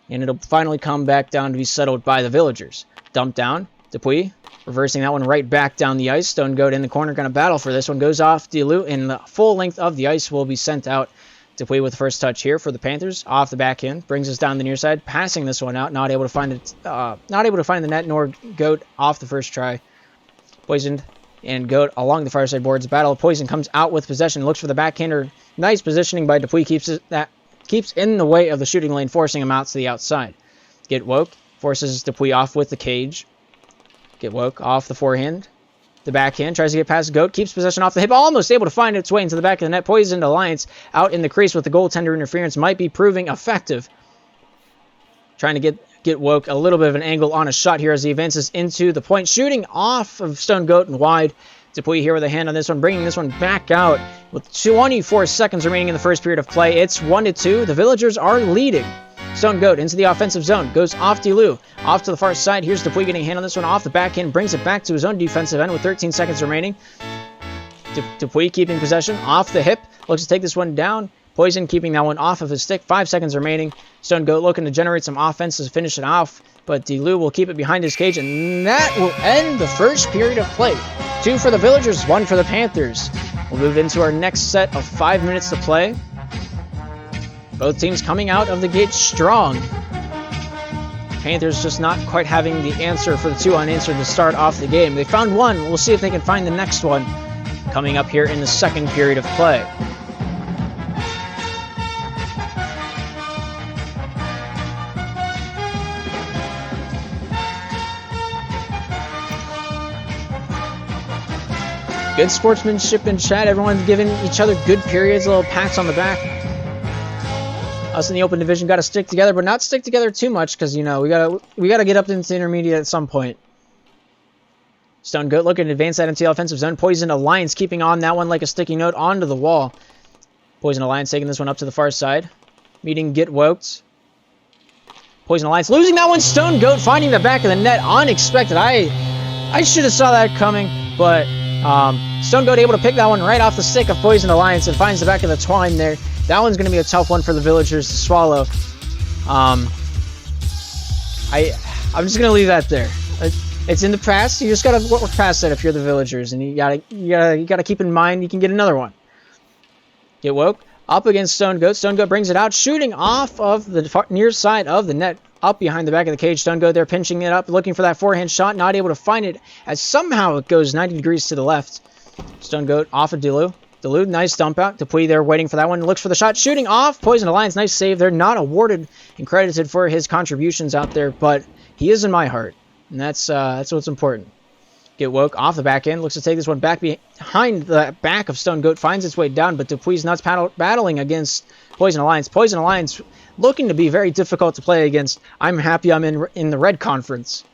and it'll finally come back down to be settled by the Villagers. Dump down. Dupuy reversing that one right back down the ice. Stone Goat in the corner, going to battle for this one. Goes off DeLu, and the full length of the ice will be sent out. Dupuy with the first touch here for the Panthers, off the backhand, brings us down the near side, passing this one out, not able to find it, not able to find the net nor Goat off the first try. Poison and Goat along the far side boards. Battle of Poison comes out with possession, looks for the backhander. Nice positioning by Dupuy, keeps in the way of the shooting lane, forcing him out to the outside. Get Woke forces Dupuy off with the cage. Get Woke off the forehand. The backhand tries to get past Goat, keeps possession off the hip, almost able to find its way into the back of the net. Poisoned Alliance out in the crease with the goaltender interference might be proving effective. Trying to get Woke a little bit of an angle on a shot here as he advances into the point, shooting off of Stone Goat and wide. Dupuy here with a hand on this one, bringing this one back out with 24 seconds remaining in the first period of play. It's 1-2. The Villagers are leading. Stone Goat into the offensive zone, goes off DeLu, off to the far side. Here's Dupuy getting a hand on this one off the backhand, brings it back to his own defensive end with 13 seconds remaining. Dupuy keeping possession off the hip, looks to take this one down. Poison keeping that one off of his stick, 5 seconds remaining. Stone Goat looking to generate some offense to finish it off, but DeLu will keep it behind his cage, and that will end the first period of play. 2 for the Villagers, 1 for the Panthers. We'll move into our next set of 5 minutes to play. Both teams coming out of the gate strong. Panthers just not quite having the answer for the 2 unanswered to start off the game. They found one. We'll see if they can find the next one coming up here in the second period of play. Good sportsmanship in chat. Everyone giving each other good periods, little pats on the back. Us in the open division got to stick together, but not stick together too much because, you know, we gotta get up into the intermediate at some point. Stone Goat looking to advance that into the offensive zone. Poison Alliance keeping on that one like a sticky note onto the wall. Poison Alliance taking this one up to the far side. Meeting Get Woked. Poison Alliance losing that one. Stone Goat finding the back of the net. Unexpected. I should have saw that coming, but Stone Goat able to pick that one right off the stick of Poison Alliance and finds the back of the twine there. That one's going to be a tough one for the Villagers to swallow. I'm just gonna leave that there. It's in the past. You just gotta work past that if you're the villagers, and you gotta keep in mind you can get another one. Get woke. Up against Stone Goat. Stone Goat brings it out, shooting off of the near side of the net, up behind the back of the cage. Stone Goat there pinching it up, looking for that forehand shot, not able to find it, as somehow it goes 90 degrees to the left. Stone Goat off of Delu. Delu, nice dump out. Dupuy there waiting for that one, looks for the shot, shooting off. Poison Alliance, nice save. They're not awarded and credited for his contributions out there, but he is in my heart, and that's what's important. Get woke off the back end. Looks to take this one back behind the back of Stone Goat. Finds its way down, but Dupuy's nuts battling against Poison Alliance. Poison Alliance looking to be very difficult to play against. I'm happy I'm in the red conference.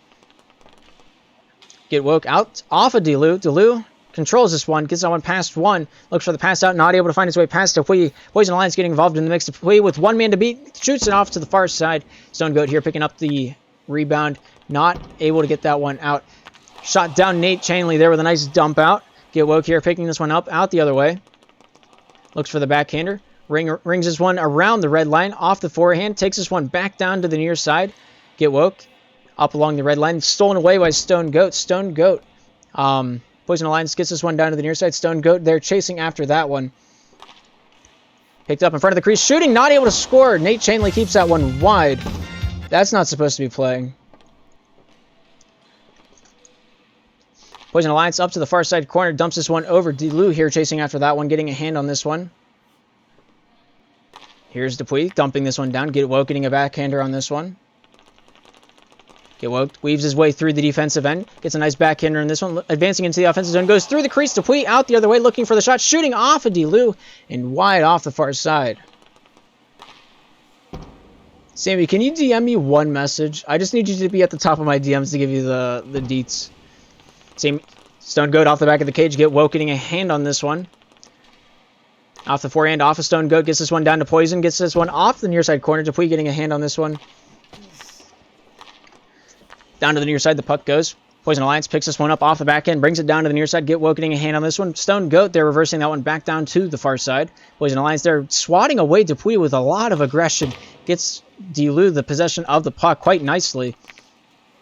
Get woke out off of Delu. Delu controls this one. Gets that one past one. Looks for the pass out. Not able to find his way past Dupuy. Poison Alliance getting involved in the mix. Dupuy with one man to beat. Shoots it off to the far side. Stone Goat here picking up the rebound. Not able to get that one out. Shot down Nate Chainley there with a nice dump out. Get woke here, picking this one up, out the other way. Looks for the backhander. Rings this one around the red line, off the forehand. Takes this one back down to the near side. Get woke. Up along the red line. Stolen away by Stone Goat. Stone Goat. Poison Alliance gets this one down to the near side. Stone Goat there chasing after that one. Picked up in front of the crease. Shooting, not able to score. Nate Chainley keeps that one wide. That's not supposed to be playing. Poison Alliance up to the far side corner, dumps this one over. Delu here chasing after that one, getting a hand on this one. Here's Dupuy dumping this one down. Get woke, getting a backhander on this one. Get woke, weaves his way through the defensive end, gets a nice backhander on this one, advancing into the offensive zone, goes through the crease. Dupuy out the other way, looking for the shot, shooting off of Delu and wide off the far side. Sammy, can you DM me one message? I just need you to be at the top of my DMs to give you the deets. Same Stone Goat off the back of the cage. Get woke, getting a hand on this one. Off the forehand, off of Stone Goat. Gets this one down to Poison. Gets this one off the near side corner. Dupuy getting a hand on this one. Down to the near side, the puck goes. Poison Alliance picks this one up off the back end. Brings it down to the near side. Get woke, getting a hand on this one. Stone Goat there reversing that one back down to the far side. Poison Alliance there swatting away Dupuy with a lot of aggression. Gets Delu the possession of the puck quite nicely.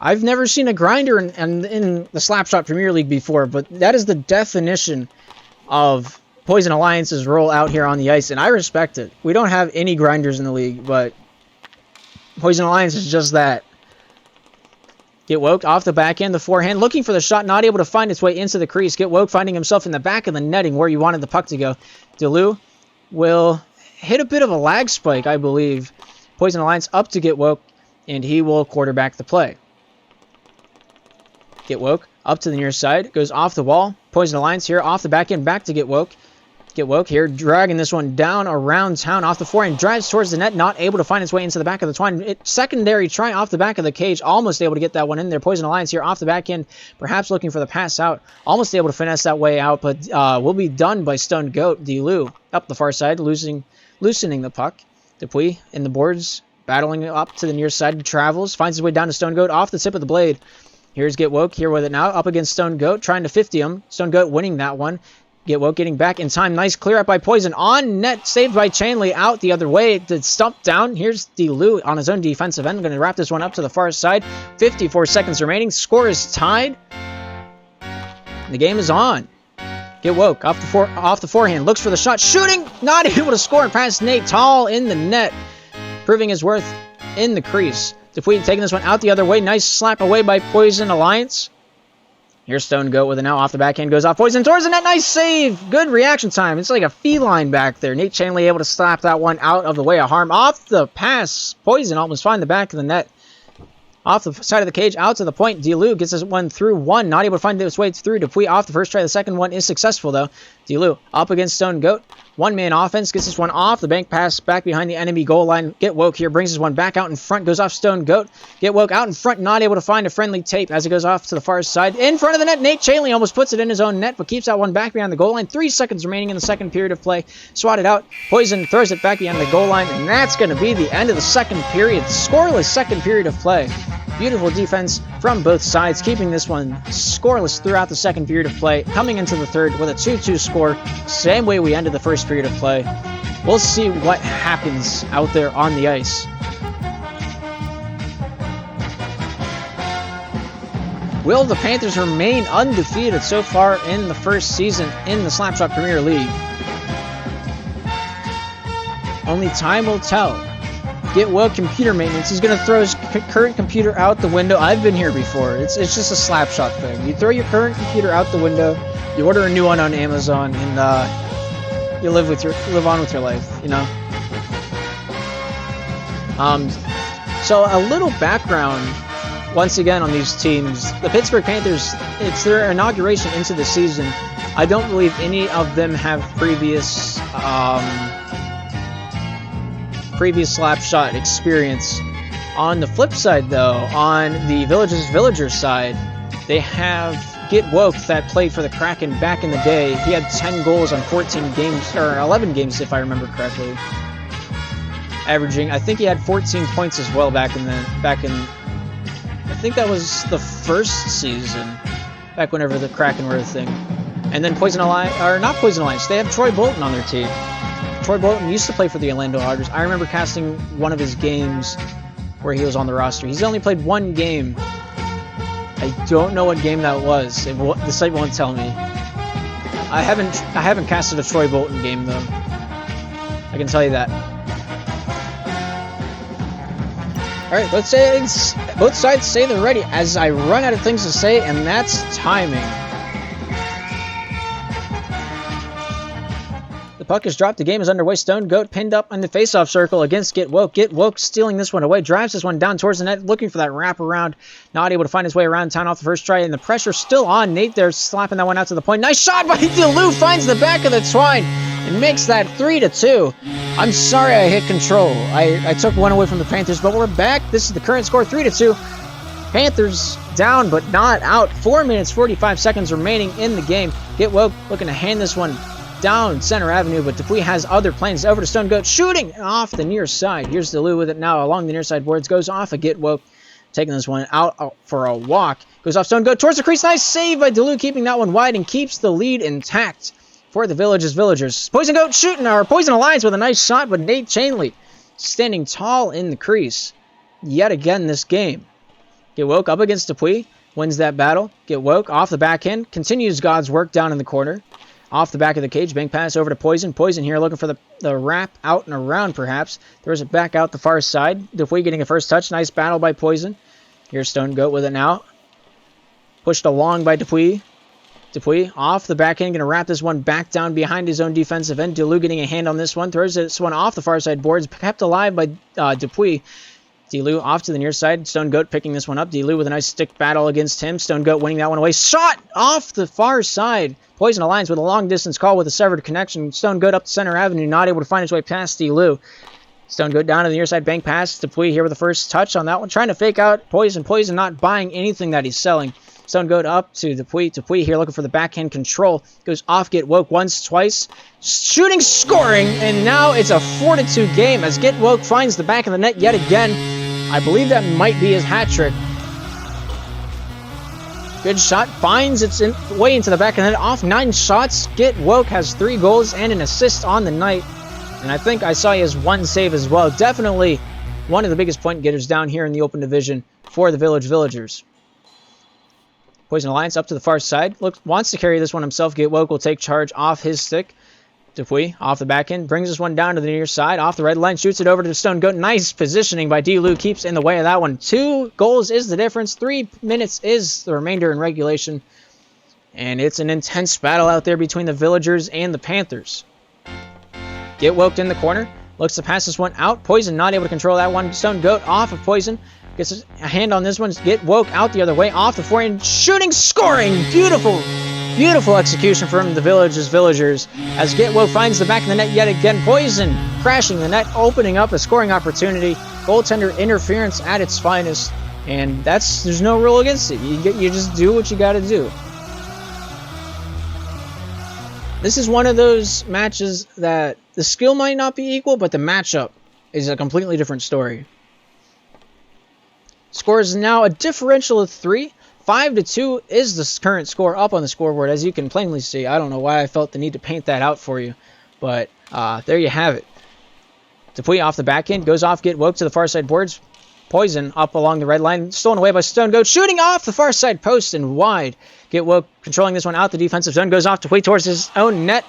I've never seen a grinder in the Slapshot Premier League before, but that is the definition of Poison Alliance's role out here on the ice, and I respect it. We don't have any grinders in the league, but Poison Alliance is just that. Get woke off the back end, the forehand, looking for the shot, not able to find its way into the crease. Get woke, finding himself in the back of the netting where you wanted the puck to go. Delu will hit a bit of a lag spike, I believe. Poison Alliance up to Get woke, and he will quarterback the play. Get woke up to the near side, goes off the wall. Poison Alliance here off the back end, back to Get woke. Get woke here, dragging this one down around town off the forehand, drives towards the net, not able to find its way into the back of the twine. Secondary try off the back of the cage, almost able to get that one in there. Poison Alliance here off the back end, perhaps looking for the pass out, almost able to finesse that way out, but will be done by Stone Goat. Delu up the far side, loosening the puck. Dupuy in the boards, battling up to the near side, travels, finds his way down to Stone Goat off the tip of the blade. Here's Get woke here with it now, up against Stone Goat, trying to 50 him. Stone Goat winning that one. Get woke getting back in time. Nice clear up by Poison. On net, saved by Chainley out the other way. The stump down. Here's Delu on his own defensive end. Going to wrap this one up to the far side. 54 seconds remaining. Score is tied. The game is on. Get woke off the forehand. Looks for the shot. Shooting. Not able to score. Past Nate Tall in the net. Proving his worth in the crease. Dupuy taking this one out the other way. Nice slap away by Poison Alliance. Here's Stone Goat with it now. Off the backhand, goes off Poison towards the net. Nice save. Good reaction time. It's like a feline back there. Nate Chainley able to slap that one out of the way of harm. Off the pass. Poison almost find the back of the net. Off the side of the cage, out to the point. Delu gets this one through one. Not able to find his way through. Dupuy off the first try. The second one is successful, though. Delu up against Stone Goat. One-man offense. Gets this one off. The bank pass back behind the enemy goal line. Get woke here. Brings this one back out in front. Goes off Stone Goat. Get woke out in front. Not able to find a friendly tape as it goes off to the far side. In front of the net. Nate Chainley almost puts it in his own net, but keeps that one back behind the goal line. 3 seconds remaining in the second period of play. Swatted out. Poison throws it back behind the goal line, and that's going to be the end of the second period. Scoreless second period of play. Beautiful defense from both sides, keeping this one scoreless throughout the second period of play. Coming into the third with a 2-2 score, same way we ended the first period of play. We'll see what happens out there on the ice. Will the Panthers remain undefeated so far in the first season in the Slapshot Premier League? Only time will tell. Get woke computer maintenance. He's going to throw his current computer out the window. I've been here before. It's just a Slapshot thing. You throw your current computer out the window, you order a new one on Amazon, and you live on with your life, you know? So a little background once again on these teams. The Pittsburgh Panthers, it's their inauguration into the season. I don't believe any of them have previous Slapshot experience. On the flip side, though, on the Villagers side, they have Get Woke that played for the Kraken back in the day. He had 10 goals on 14 games, or 11 games if I remember correctly. Averaging, I think he had 14 points as well back in I think that was the first season, back whenever the Kraken were a thing. And then Poison Alliance, or not Poison Alliance, they have Troy Bolton on their team. Troy Bolton used to play for the Orlando Otters. I remember casting one of his games where he was on the roster. He's only played one game. I don't know what game that was. The site won't tell me. I haven't casted a Troy Bolton game though. I can tell you that. All right, both sides say they're ready as I run out of things to say, and that's timing. The puck is dropped. The game is underway. Stone Goat pinned up in the faceoff circle against Get Woke. Get Woke stealing this one away. Drives this one down towards the net, looking for that wraparound. Not able to find his way around town off the first try, and the pressure still on. Nate there slapping that one out to the point. Nice shot by DeLu. Finds the back of the twine and makes that 3-2. I'm sorry I hit control. I took one away from the Panthers, but we're back. This is the current score, 3-2. Panthers down, but not out. 4 minutes, 45 seconds remaining in the game. Get Woke looking to hand this one down Center Avenue, but Dupuis has other plans. Over to Stone Goat, shooting off the near side. Here's DeLu with it now along the near side boards. Goes off a Get Woke, taking this one out for a walk. Goes off Stone Goat towards the crease. Nice save by DeLu, keeping that one wide and keeps the lead intact for the Villagers. Poison Goat shooting, or Poison Alliance with a nice shot, but Nate Chainley standing tall in the crease yet again this game. Get Woke up against Dupuis, wins that battle. Get Woke off the backhand, continues God's work down in the corner. Off the back of the cage, bank pass over to Poison. Poison here looking for the wrap out and around perhaps. Throws it back out the far side. Dupuis getting a first touch. Nice battle by Poison. Here's Stone Goat with it now. Pushed along by Dupuis. Dupuis off the backhand, going to wrap this one back down behind his own defensive end. DeLu getting a hand on this one. Throws this one off the far side boards. Kept alive by Dupuis. DeLu off to the near side. Stone Goat picking this one up. DeLu with a nice stick battle against him. Stone Goat winning that one away. Shot off the far side. Poison Alliance with a long distance call with a severed connection. Stone Goat up to Center Avenue, not able to find his way past DeLu. Stone Goat down to the near side, bank pass. Dupuis here with the first touch on that one. Trying to fake out Poison. Poison not buying anything that he's selling. Stone Goat up to Dupuis. Dupuis here looking for the backhand control. Goes off Get Woke once, twice. Shooting, scoring, and now it's a 4-2 game as Get Woke finds the back of the net yet again. I believe that might be his hat trick. Good shot. Finds its way into the back of the net. Off 9 shots. Get Woke has 3 goals and an assist on the night. And I think I saw he has 1 save as well. Definitely one of the biggest point getters down here in the open division for the Villagers. Poison Alliance up to the far side. Wants to carry this one himself. Get Woke will take charge off his stick. Dupuis off the back end. Brings this one down to the near side. Off the red line. Shoots it over to Stone Goat. Nice positioning by DeLu. Keeps in the way of that one. 2 goals is the difference. 3 minutes is the remainder in regulation. And it's an intense battle out there between the Villagers and the Panthers. Get Woke in the corner. Looks to pass this one out. Poison not able to control that one. Stone Goat off of Poison. Gets a hand on this one. Get Woke out the other way. Off the forehand. Shooting, scoring. Beautiful execution from the Villagers as Get Woke finds the back of the net yet again. Poison crashing the net, opening up a scoring opportunity. Goaltender interference at its finest. And there's no rule against it. You just do what you got to do. This is one of those matches that the skill might not be equal, but the matchup is a completely different story. Score is now a differential of 3. 5-2 is the current score up on the scoreboard, as you can plainly see. I don't know why I felt the need to paint that out for you, but there you have it. Dupuis off the back end, goes off Get Woke to the far side boards. Poison up along the red line. Stolen away by Stone Goat. Shooting off the far side post and wide. Get Woke controlling this one out. The defensive zone goes off to Hui towards his own net.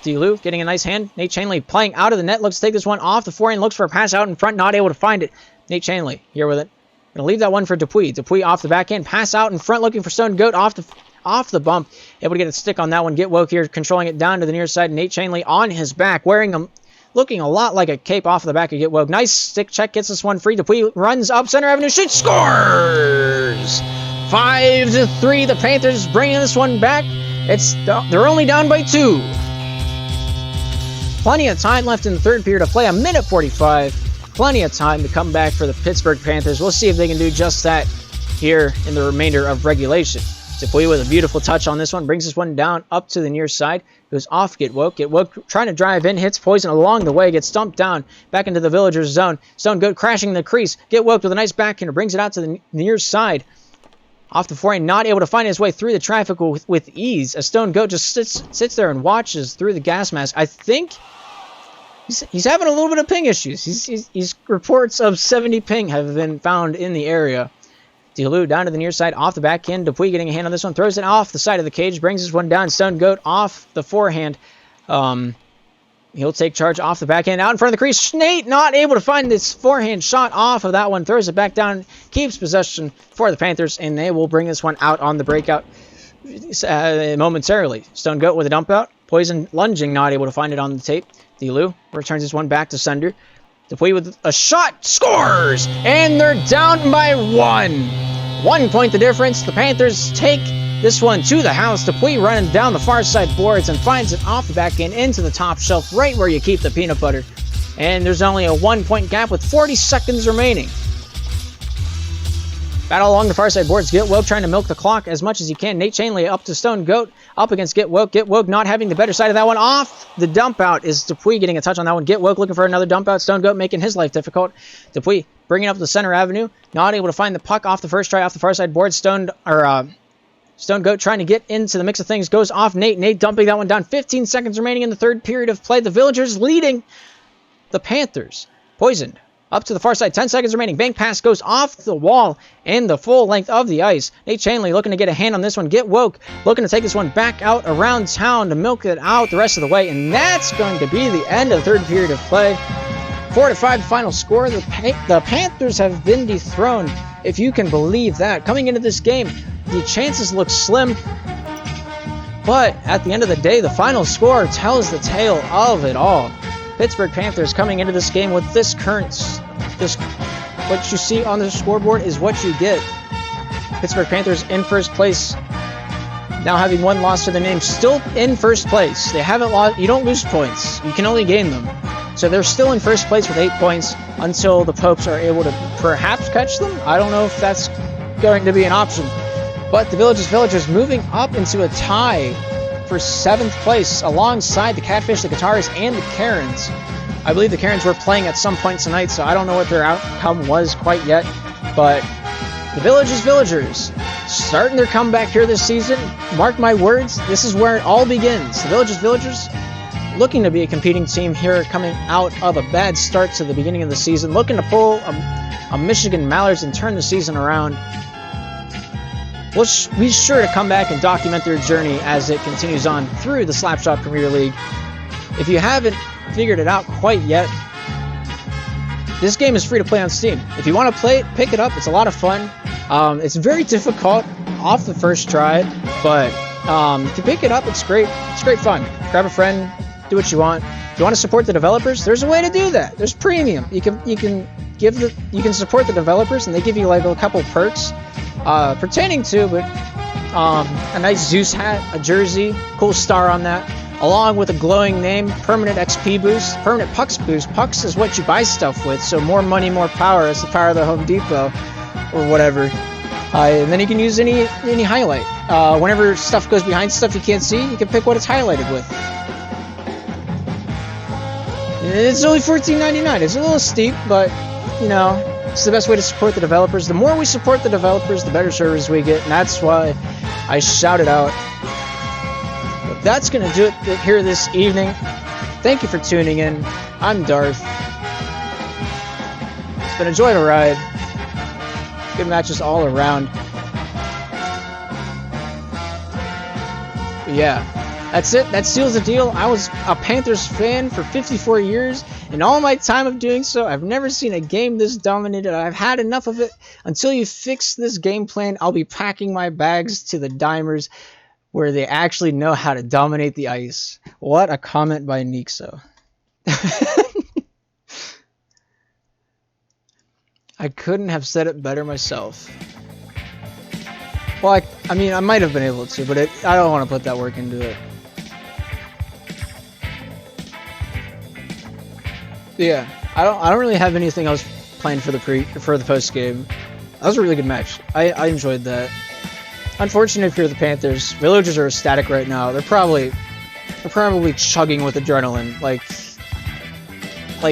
Delu getting a nice hand. Nate Chainley playing out of the net. Looks to take this one off the forehand. Looks for a pass out in front. Not able to find it. Nate Chainley here with it. Going to leave that one for Dupuis. Dupuis off the backhand. Pass out in front looking for Stone Goat off the bump. Able to get a stick on that one. Get Woke here controlling it down to the near side. Nate Chainley on his back. Looking a lot like a cape off the back of Get Woke. Nice stick check. Gets this one free. Dupuis runs up center avenue. Shoots. Scores! 5-3. The Panthers bringing this one back. They're only down by 2. Plenty of time left in the third period of play. A minute 45. Plenty of time to come back for the Pittsburgh Panthers. We'll see if they can do just that here in the remainder of regulation. Dupuis with a beautiful touch on this one. Brings this one down up to the near side. Goes off Get Woke. Get Woke trying to drive in. Hits Poison along the way. Gets stumped down back into the Villagers zone. Stone Goat crashing the crease. Get Woke with a nice backhander. Brings it out to the near side. Off the forehand. Not able to find his way through the traffic with ease. A Stone Goat just sits there and watches through the gas mask. I think he's having a little bit of ping issues. He's reports of 70 ping have been found in the area. Delu down to the near side, off the backhand. Dupuis getting a hand on this one, throws it off the side of the cage, brings this one down. Stone Goat off the forehand. He'll take charge off the backhand, out in front of the crease. Nate not able to find this forehand shot off of that one, throws it back down, keeps possession for the Panthers, and they will bring this one out on the breakout momentarily. Stone Goat with a dump out. Poison lunging, not able to find it on the tape. Delu returns this one back to sender. Dupuis with a shot, scores! And they're down by 1. 1 point the difference. The Panthers take this one to the house. Dupuis running down the far side boards and finds it off the back end into the top shelf, right where you keep the peanut butter. And there's only a 1 point gap with 40 seconds remaining. Battle along the far side boards. Get Woke trying to milk the clock as much as he can. Nate Chainley up to Stone Goat. Up against Get Woke. Get Woke not having the better side of that one. Off the dump out is Dupuis getting a touch on that one. Get Woke looking for another dump out. Stone Goat making his life difficult. Dupuis bringing up the center avenue. Not able to find the puck off the first try off the far side board. Stone Goat trying to get into the mix of things. Goes off Nate. Nate dumping that one down. 15 seconds remaining in the third period of play. The Villagers leading the Panthers. Poisoned. Up to the far side, 10 seconds remaining. Bank pass goes off the wall and the full length of the ice. Nate Chainley looking to get a hand on this one. Get Woke looking to take this one back out around town to milk it out the rest of the way. And that's going to be the end of the third period of play. 4-5 final score. The Panthers have been dethroned, if you can believe that. Coming into this game, the chances look slim. But at the end of the day, the final score tells the tale of it all. Pittsburgh Panthers coming into this game with what you see on the scoreboard is what you get. Pittsburgh Panthers in first place, now having one loss to their name, still in first place. They haven't lost. You don't lose points. You can only gain them. So they're still in first place with 8 points until the Popes are able to perhaps catch them. I don't know if that's going to be an option. But the Villagers moving up into a tie for 7th place alongside the Catfish, the Guitars, and the Karens. I believe the Karens were playing at some point tonight, so I don't know what their outcome was quite yet. But the Villagers starting their comeback here this season. Mark my words, this is where it all begins. The Villagers looking to be a competing team here, coming out of a bad start to the beginning of the season, looking to pull a Michigan Mallards and turn the season around. We'll be sure to come back and document their journey as it continues on through the Slapshot Premier League. If you haven't figured it out quite yet, this game is free to play on Steam. If you want to play it, pick it up. It's a lot of fun. It's very difficult off the first try, but if you pick it up, it's great. It's great fun. Grab a friend, do what you want. If you want to support the developers, there's a way to do that. There's premium. You can support the developers, and they give you like a couple perks. Pertaining to, but a nice Zeus hat, a jersey, cool star on that, along with a glowing name, permanent XP boost, permanent Pucks boost. Pucks is what you buy stuff with, so more money, more power. It's the power of the Home Depot, or whatever. And then you can use any highlight. Whenever stuff goes behind stuff you can't see, you can pick what it's highlighted with. It's only $14.99. It's a little steep, but, you know, it's the best way to support the developers. The more we support the developers, the better service we get, and that's why I shout it out. But that's going to do it here this evening. Thank you for tuning in. I'm Darth. It's been a joy to ride. Good matches all around. But yeah, that's it. That seals the deal. I was a Panthers fan for 54 years. In all my time of doing so, I've never seen a game this dominated. I've had enough of it. Until you fix this game plan, I'll be packing my bags to the Dimers, where they actually know how to dominate the ice. What a comment by Nixo. I couldn't have said it better myself. Well, I mean, I might have been able to, but I don't want to put that work into it. Yeah, I don't really have anything else planned for the post game. That was a really good match. I enjoyed that. Unfortunate if you're the Panthers. Villagers are ecstatic right now. They're probably chugging with adrenaline, like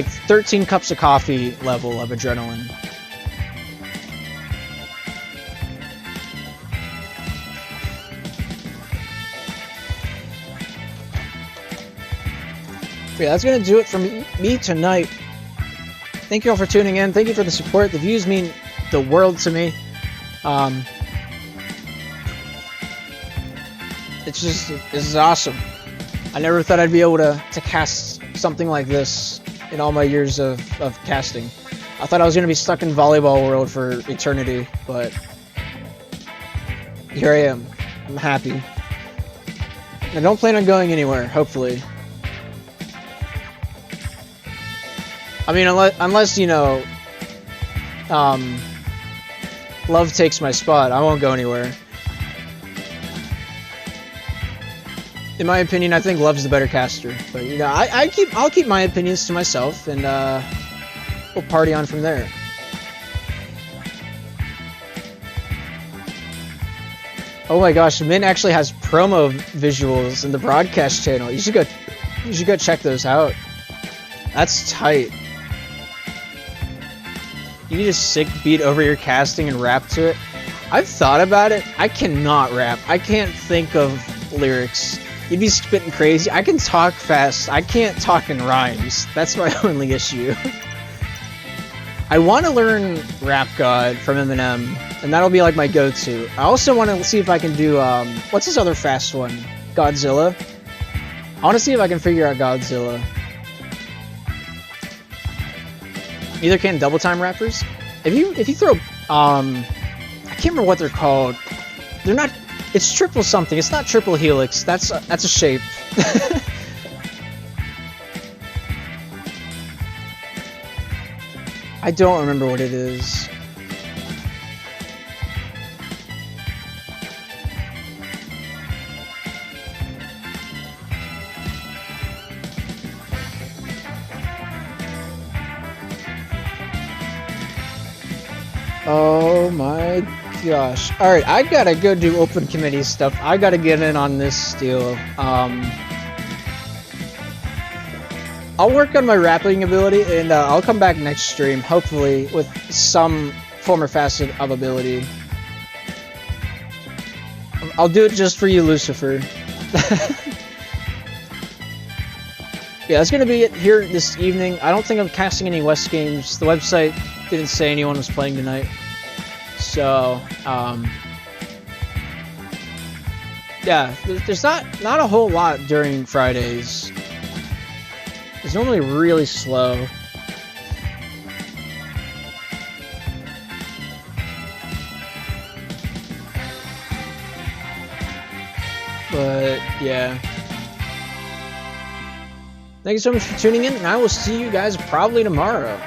13 cups of coffee level of adrenaline. Yeah, that's gonna do it for me tonight. Thank you all for tuning in. Thank you for the support. The views mean the world to me. This is awesome. I never thought I'd be able to cast something like this in all my years of casting. I thought I was gonna be stuck in volleyball world for eternity, but here I am. I'm happy. I don't plan on going anywhere, hopefully. I mean, unless you know, Love takes my spot, I won't go anywhere. In my opinion, I think Love's the better caster, but you know, I'll keep my opinions to myself, and we'll party on from there. Oh my gosh, Min actually has promo visuals in the broadcast channel. You should go check those out. That's tight. You need a sick beat over your casting and rap to it. I've thought about it. I cannot rap. I can't think of lyrics. You'd be spitting crazy. I can talk fast. I can't talk in rhymes. That's my only issue. I want to learn Rap God from Eminem, and that'll be like my go-to. I also want to see if I can do, what's this other fast one? Godzilla? I want to see if I can figure out Godzilla. Neither can double time rappers. If you throw I can't remember what they're called. They're not. It's triple something. It's not triple helix. That's a shape. I don't remember what it is. Oh my gosh. Alright, I gotta go do open committee stuff. I gotta get in on this deal. I'll work on my rapping ability, and I'll come back next stream, hopefully, with some form or facet of ability. I'll do it just for you, Lucifer. Yeah, that's gonna be it here this evening. I don't think I'm casting any West games. The website didn't say anyone was playing tonight. So, yeah, there's not a whole lot during Fridays. It's normally really slow. But, yeah. Thank you so much for tuning in, and I will see you guys probably tomorrow.